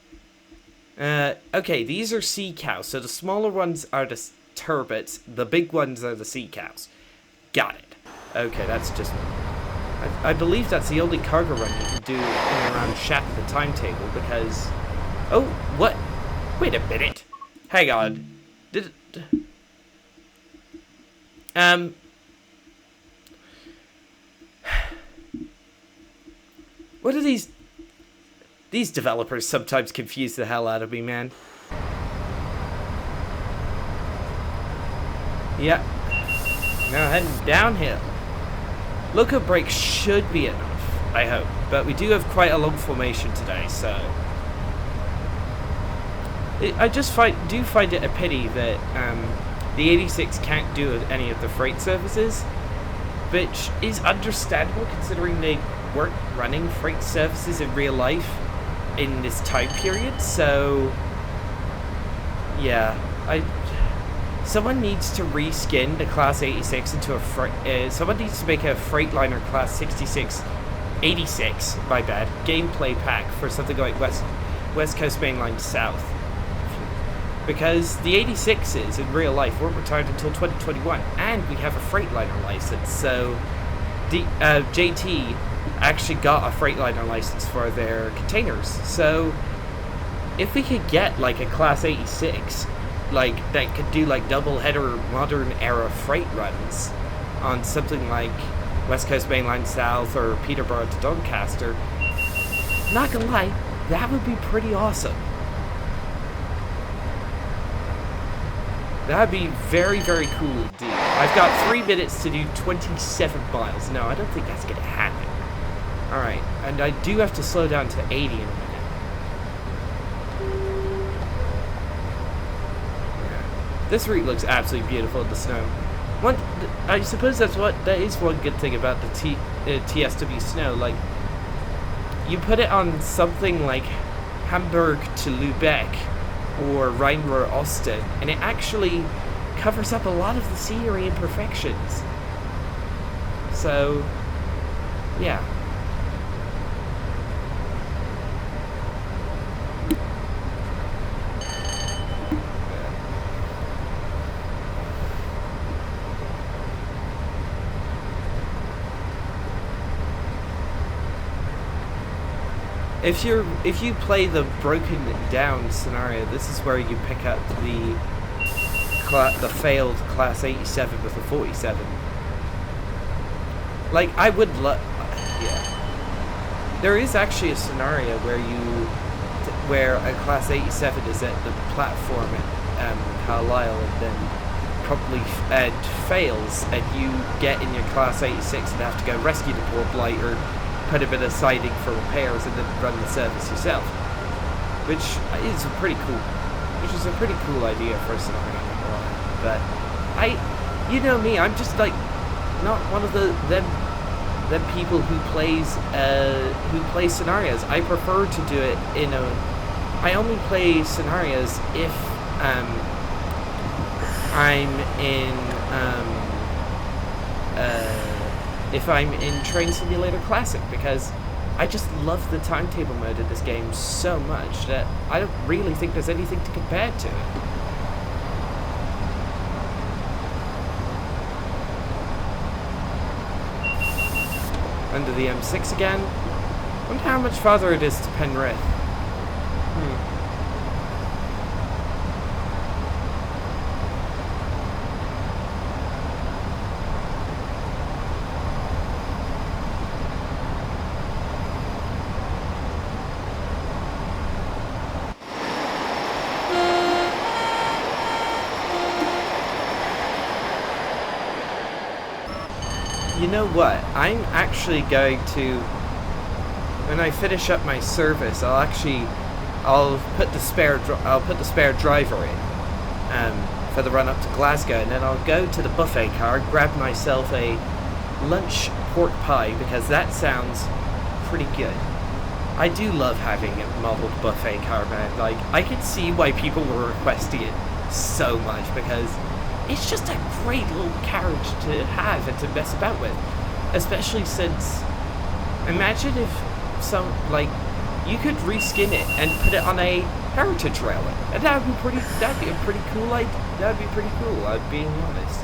Okay, these are sea cows. So the smaller ones are the turbots. The big ones are the sea cows. Got it. Okay, that's just... I believe that's the only cargo run you can do in and around Shap the Timetable, because... Oh, what? Wait a minute. Hang on. Did it... What are these... These developers sometimes confuse the hell out of me, man. Yeah. Now heading downhill. Local brake should be enough, I hope. But we do have quite a long formation today, so... I just do find it a pity that the 86 can't do any of the freight services, which is understandable considering they weren't running freight services in real life in this time period, so... Yeah, someone needs to reskin the Class 86 into a freight... someone needs to make a Freightliner Class 86, my bad, gameplay pack for something like West Coast Mainline South. Because the 86s in real life weren't retired until 2021, and we have a Freightliner license, so the JT actually got a Freightliner license for their containers. So if we could get like a Class 86 like that could do like double header modern era freight runs on something like West Coast Mainline South or Peterborough to Doncaster, not gonna lie, that would be pretty awesome. That'd be very, very cool indeed. I've got 3 minutes to do 27 miles. No, I don't think that's gonna happen. Alright, and I do have to slow down to 80 in a minute. This route looks absolutely beautiful in the snow. I suppose that is one good thing about the TSW snow. Like, you put it on something like Hamburg to Lübeck or Rhein-Ruhr-Osten, and it actually covers up a lot of the scenery imperfections. So, yeah. If you play the broken down scenario, this is where you pick up the failed Class 87 with a 47. Like, I would yeah. There is actually a scenario where a Class 87 is at the platform at Carlisle and then probably fails, and you get in your Class 86 and have to go rescue the poor blighter, put him in a siding for repairs, and then run the service yourself, which is a pretty cool idea for a scenario. But you know me, I'm just like not one of them people who play scenarios. I prefer to do it I only play scenarios if I'm in Train Simulator Classic, because I just love the timetable mode in this game so much that I don't really think there's anything to compare to it. Under the M6 again. Wonder how much farther it is to Penrith. You know what? I'm actually going to, when I finish up my service, I'll put the spare driver in for the run up to Glasgow, and then I'll go to the buffet car, grab myself a lunch pork pie, because that sounds pretty good. I do love having a modelled buffet car, man. Like, I can see why people were requesting it so much, because it's just a great little carriage to have and to mess about with. Especially since, imagine if you could reskin it and put it on a heritage railway. And that'd be a pretty cool idea. That'd be pretty cool, I'm being honest.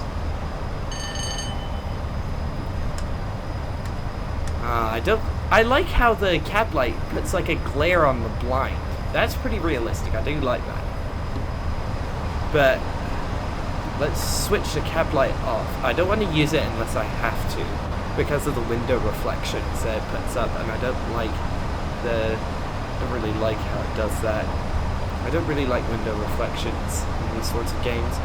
I like how the cab light puts like a glare on the blind. That's pretty realistic, I do like that. But let's switch the cab light off. I don't want to use it unless I have to, because of the window reflections that it puts up, and I don't really like how it does that. I don't really like window reflections in these sorts of games.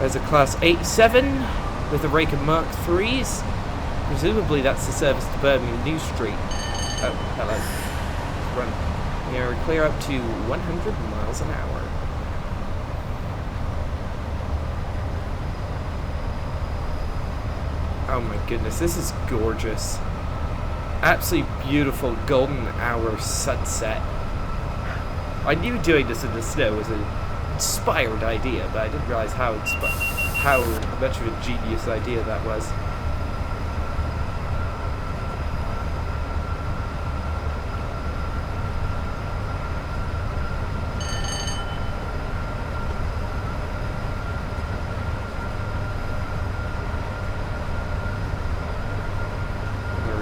There's a Class 87 with the Raker Mark IIIs. Presumably that's the service to Birmingham New Street. Oh, hello. Run. We are clear up to 100 miles an hour. Oh my goodness, this is gorgeous. Absolutely beautiful golden hour sunset. I knew doing this in the snow was an inspired idea, but I didn't realize how much of a genius idea that was.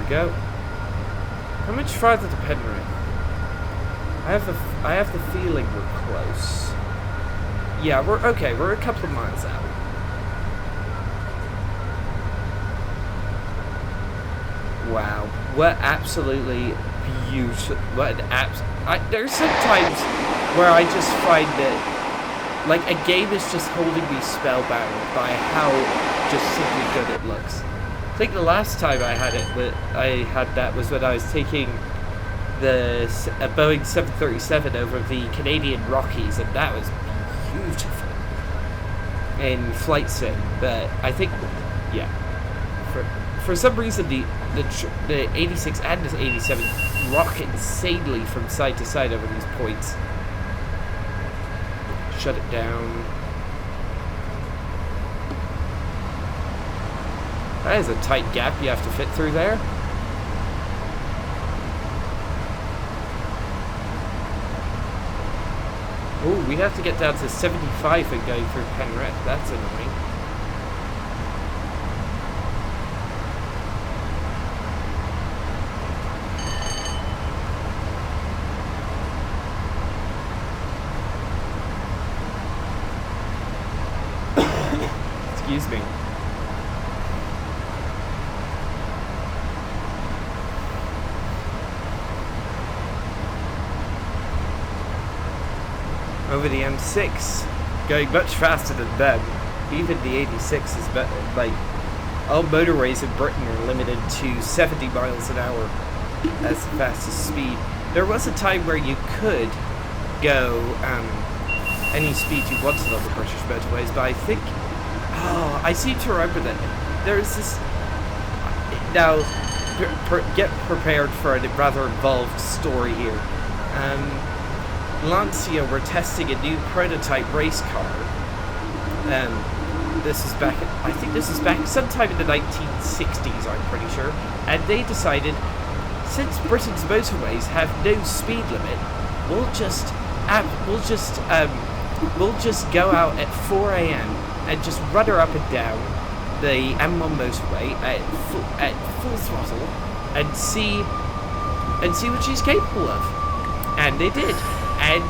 Go. How much farther to Penrith? I have the feeling we're close. Yeah, we're okay. We're a couple of miles out. Wow, what absolutely beautiful! What an there's some times where I just find that like a game is just holding me spellbound by how just simply good it looks. I think the last time I had that was when I was taking a Boeing 737 over the Canadian Rockies, and that was beautiful in flight sim. But I think, yeah, for some reason the 86 and this 87 rock insanely from side to side over these points. Shut it down. That is a tight gap you have to fit through there. Oh, we have to get down to 75 and going through Penrith. That's annoying. Excuse me. Over the M6, going much faster than them. Even the 86 is better. Like, all motorways in Britain are limited to 70 miles an hour as the fastest speed. There was a time where you could go any speed you wanted on the British motorways, but I think, I seem to remember that there's this. Now, get prepared for a rather involved story here. Lancia were testing a new prototype race car. This is back, I think this is back sometime in the 1960s, I'm pretty sure. And they decided, since Britain's motorways have no speed limit, we'll just go out at 4 a.m. and just run her up and down the M1 motorway at full throttle and see what she's capable of. And they did. And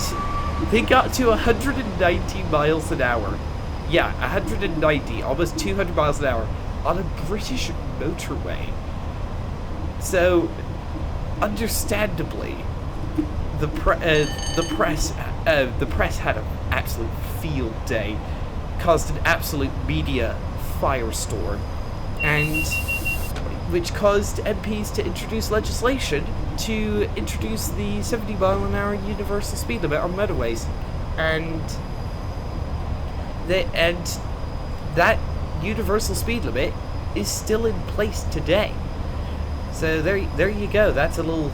they got to 190 miles an hour. Yeah, 190, almost 200 miles an hour on a British motorway. So, understandably, the press had an absolute field day, caused an absolute media firestorm, and which caused MPs to introduce legislation to introduce the 70 mile an hour universal speed limit on motorways, and that universal speed limit is still in place today. So there you go. That's a little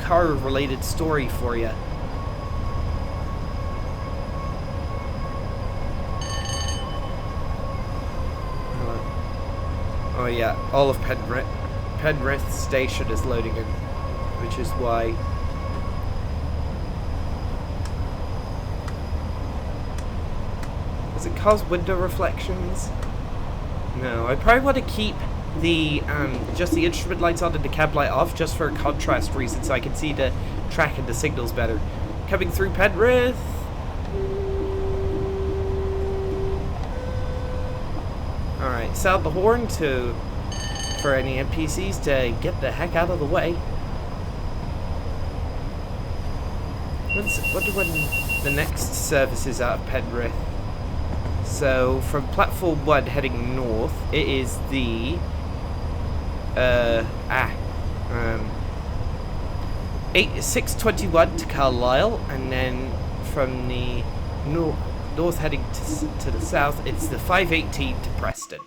car related story for you. Oh yeah, all of Penrith Station is loading in, which is why. Does it cause window reflections? No, I probably want to keep the just the instrument lights on and the cab light off, just for contrast reasons, so I can see the track and the signals better. Coming through Penrith. Alright, sound the horn for any NPCs to get the heck out of the way. Wonder when the next service is out of Penrith. So, from platform 1 heading north, it is the 621 to Carlisle, and then from the north heading to the south, it's the 518 to Preston.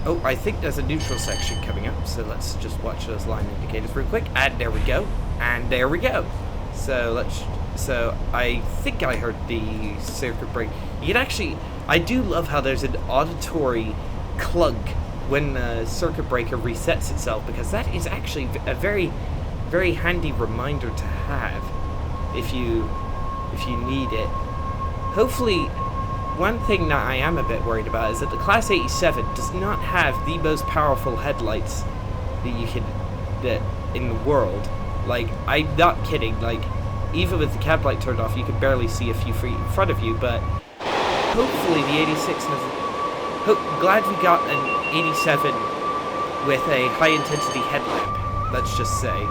Oh, I think there's a neutral section coming up, so let's just watch those line indicators real quick. And there we go. And there we go. So I think I heard the circuit break. You can actually, I do love how there's an auditory clunk when the circuit breaker resets itself, because that is actually a very, very handy reminder to have if you need it. Hopefully, one thing that I am a bit worried about is that the Class 87 does not have the most powerful headlights that in the world. Like, I'm not kidding, like, even with the cab light turned off, you can barely see a few feet in front of you, but hopefully the 86 has... glad we got an 87 with a high-intensity headlamp, let's just say.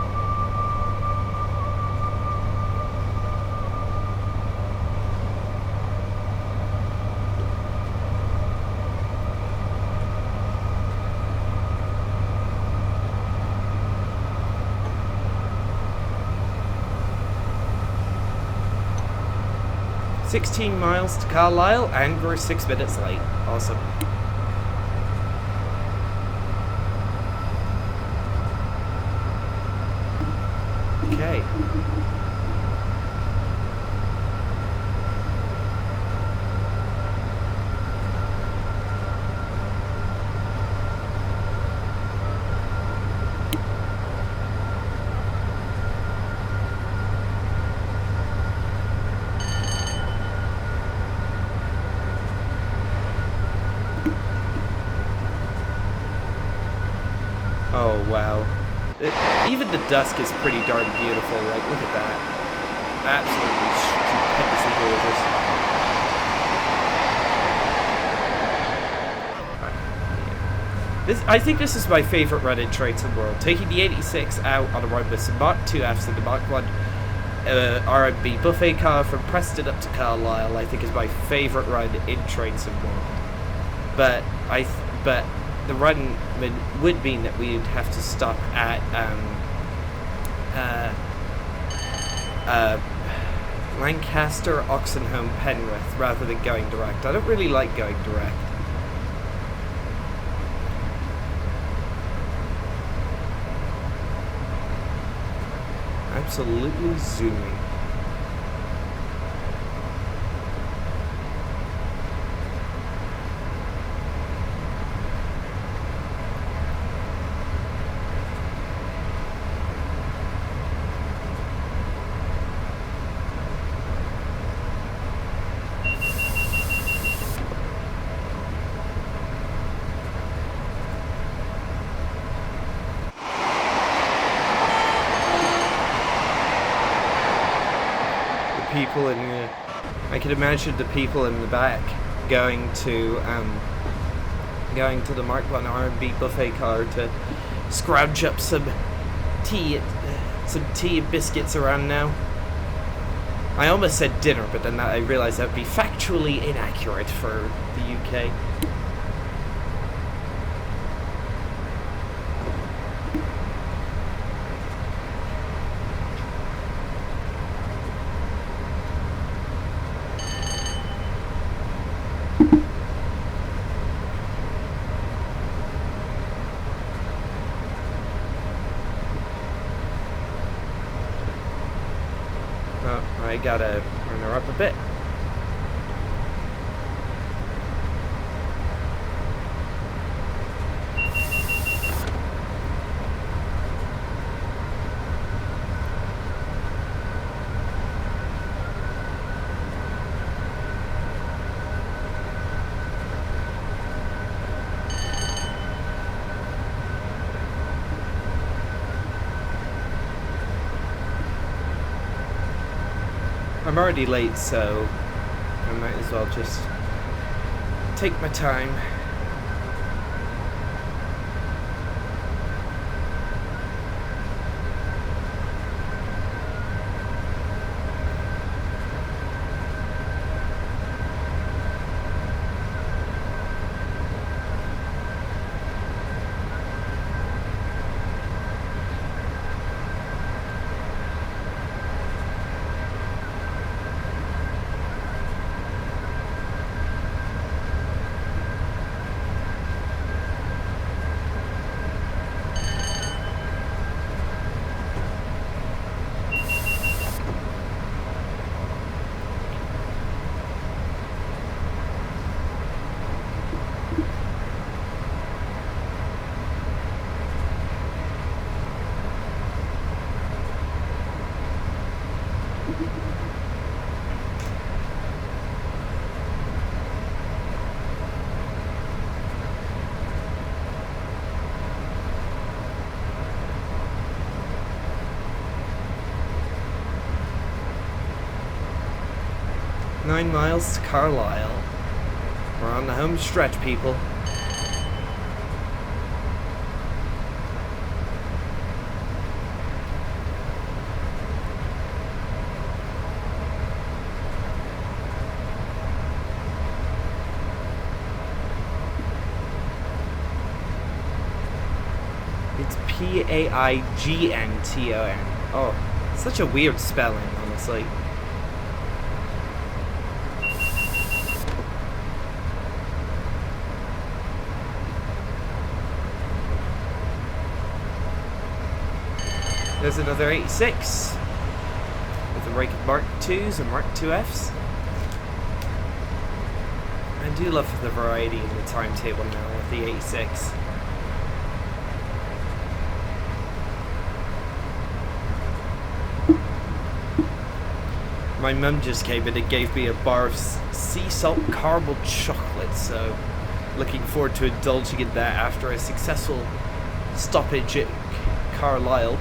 $16 miles to Carlisle, and we're 6 minutes late. Awesome. Okay. Oh, wow. Even the dusk is pretty darn beautiful. Like, look at that. Absolutely stupendously gorgeous. I think this is my favourite run in Trains and World. Taking the 86 out on a run with some Mark 2 Fs and the Mark 1 R&B buffet car from Preston up to Carlisle, I think is my favourite run in Trains and World. But the run would mean that we'd have to stop at Lancaster, Oxenholme, Penrith rather than going direct. I don't really like going direct. Absolutely zooming. People in the, I can imagine the people in the back going to the Mark 1 R&B buffet car to scrounge up some tea and biscuits around now. I almost said dinner, but then I realised that would be factually inaccurate for the UK. I gotta run her up a bit. I'm already late, so I might as well just take my time. Nine miles to Carlisle. We're on the home stretch, people. It's Paignton. Oh, such a weird spelling, honestly. There's another 86 with a rank of Mark IIs and Mark IIFs. I do love the variety in the timetable now with the 86. My mum just came in and gave me a bar of sea salt caramel chocolate, so looking forward to indulging in that after a successful stoppage at Carlisle.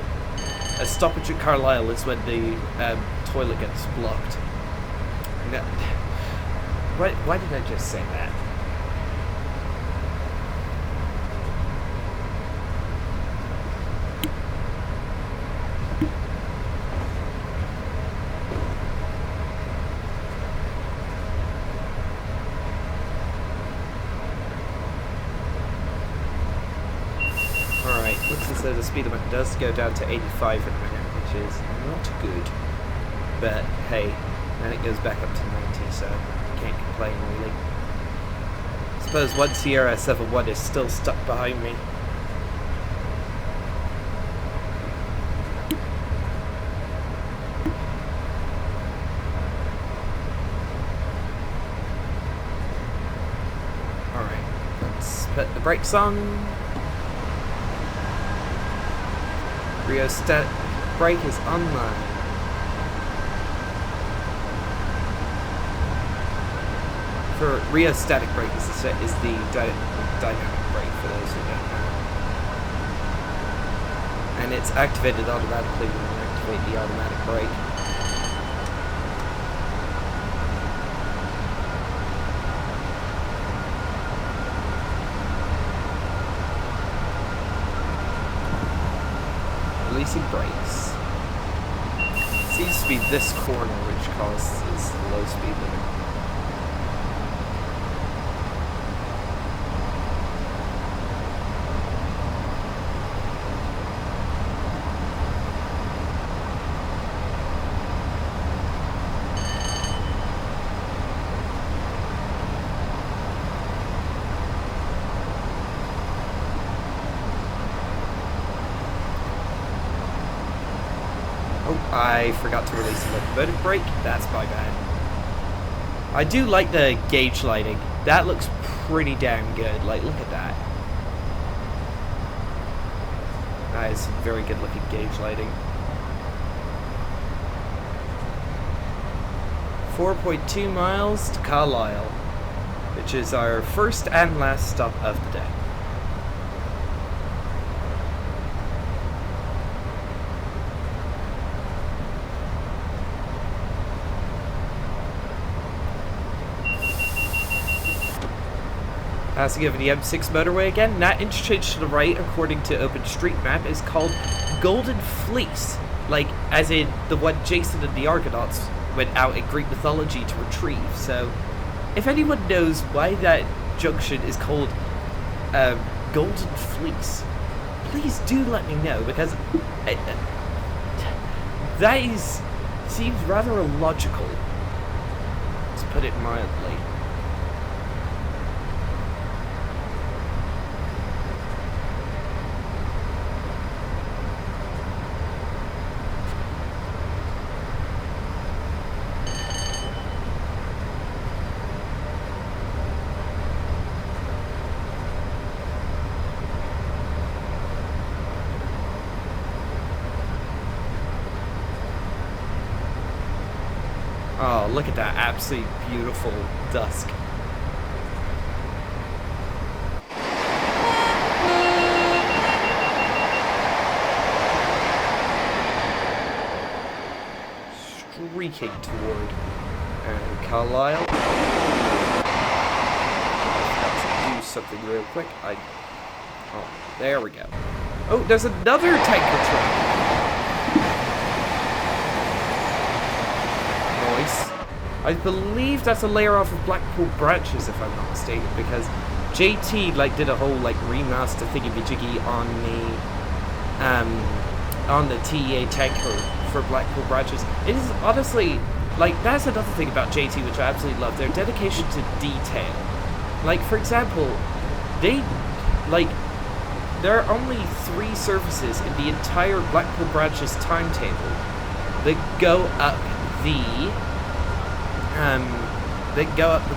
A stoppage at Carlisle is when the toilet gets blocked. No, why did I just say that? So the speed limit does go down to 85 in a minute, which is not good. But hey, then it goes back up to 90, so can't complain really. I suppose one Sierra 71 is still stuck behind me. Alright, let's put the brakes on. Rheostat brake is online. For rheostatic brake is the dynamic brake for those who don't know. And it's activated automatically when you activate the automatic brake. Releasing brakes. Seems to be this corner which causes the low speed limit. I forgot to release the locomotive brake. That's my bad. I do like the gauge lighting. That looks pretty damn good. Like, look at that. That is very good looking gauge lighting. 4.2 miles to Carlisle, which is our first and last stop of the day. Passing over the M6 motorway again. That interchange to the right, according to OpenStreetMap, is called Golden Fleece. Like, as in the one Jason and the Argonauts went out in Greek mythology to retrieve. So, if anyone knows why that junction is called Golden Fleece, please do let me know, because that seems rather illogical, to put it mildly. Oh, look at that absolutely beautiful dusk. Streaking toward Carlisle. Let's do something real quick. Oh, there we go. Oh, there's another tanker truck. I believe that's a layer off of Blackpool branches, if I'm not mistaken, because JT did a whole remaster thingy-majiggy on the TEA tanker for Blackpool branches. It is honestly that's another thing about JT which I absolutely love, their dedication to detail. For example, they there are only 3 services in the entire Blackpool branch's timetable that go up the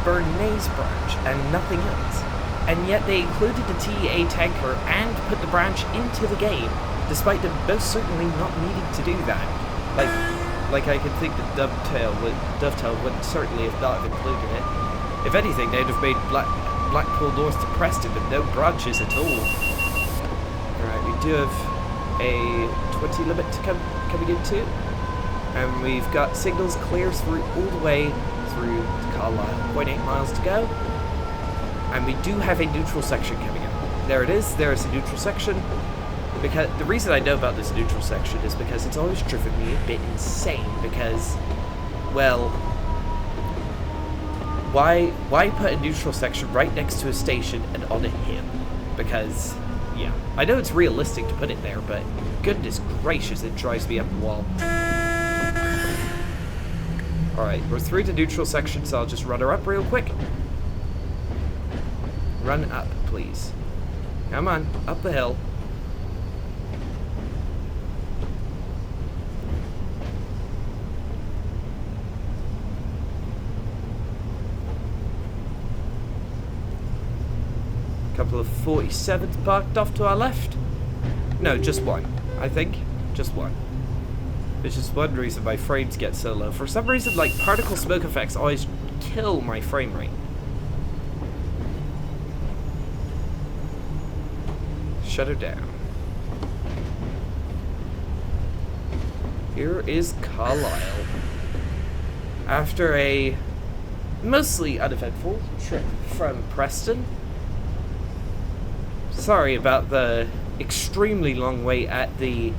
Bernays branch and nothing else. And yet they included the TEA tanker and put the branch into the game, despite them most certainly not needing to do that. Like I can think that Dovetail would certainly have not have included it. If anything, they'd have made Blackpool North to Preston with no branches at all. Alright, we do have a 20 limit coming into. And we've got signals clear through all the way through to Carlisle. 0.8 miles to go. And we do have a neutral section coming up. There it is. There is a neutral section. Because the reason I know about this neutral section is because it's always driven me a bit insane. Because, well, why put a neutral section right next to a station and on a hill? Because, yeah, I know it's realistic to put it there, but goodness gracious, it drives me up the wall. Alright, we're through the neutral section, so I'll just run her up real quick. Run up, please. Come on, up the hill. Couple of 47s parked off to our left. No, just one, I think. Just one. Which is one reason my frames get so low. For some reason, like, particle smoke effects always kill my frame rate. Shut her down. Here is Carlisle. After a mostly uneventful trip from Preston. Sorry about the extremely long wait at the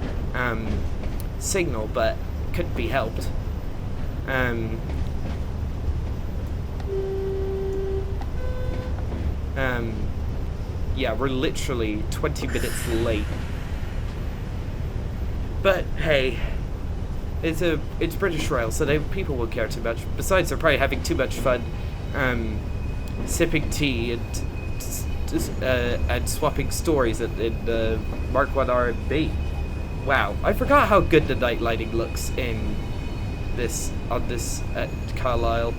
signal, but couldn't be helped. Yeah, we're literally 20 minutes late. But hey, it's British Rail, so people won't care too much. Besides, they're probably having too much fun sipping tea and swapping stories in Mark 1 R&B. Wow, I forgot how good the night lighting looks on this at Carlisle.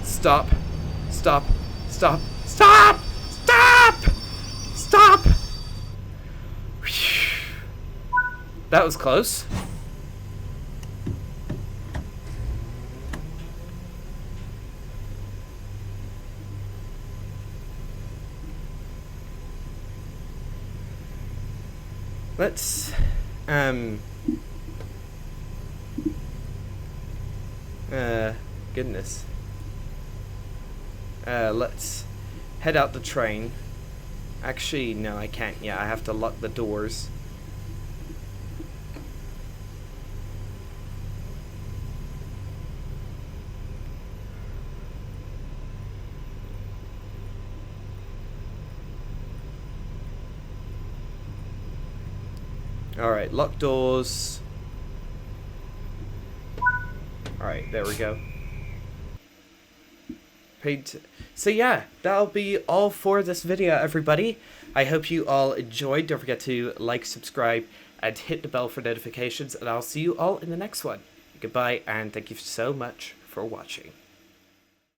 Stop. Stop. Stop. Stop! Stop! Stop! That was close. Let's, goodness. Let's head out the train. Actually, no, I can't. Yeah, I have to lock the doors. Alright, lock doors. Alright, there we go. So yeah, that'll be all for this video, everybody. I hope you all enjoyed. Don't forget to like, subscribe, and hit the bell for notifications, and I'll see you all in the next one. Goodbye, and thank you so much for watching.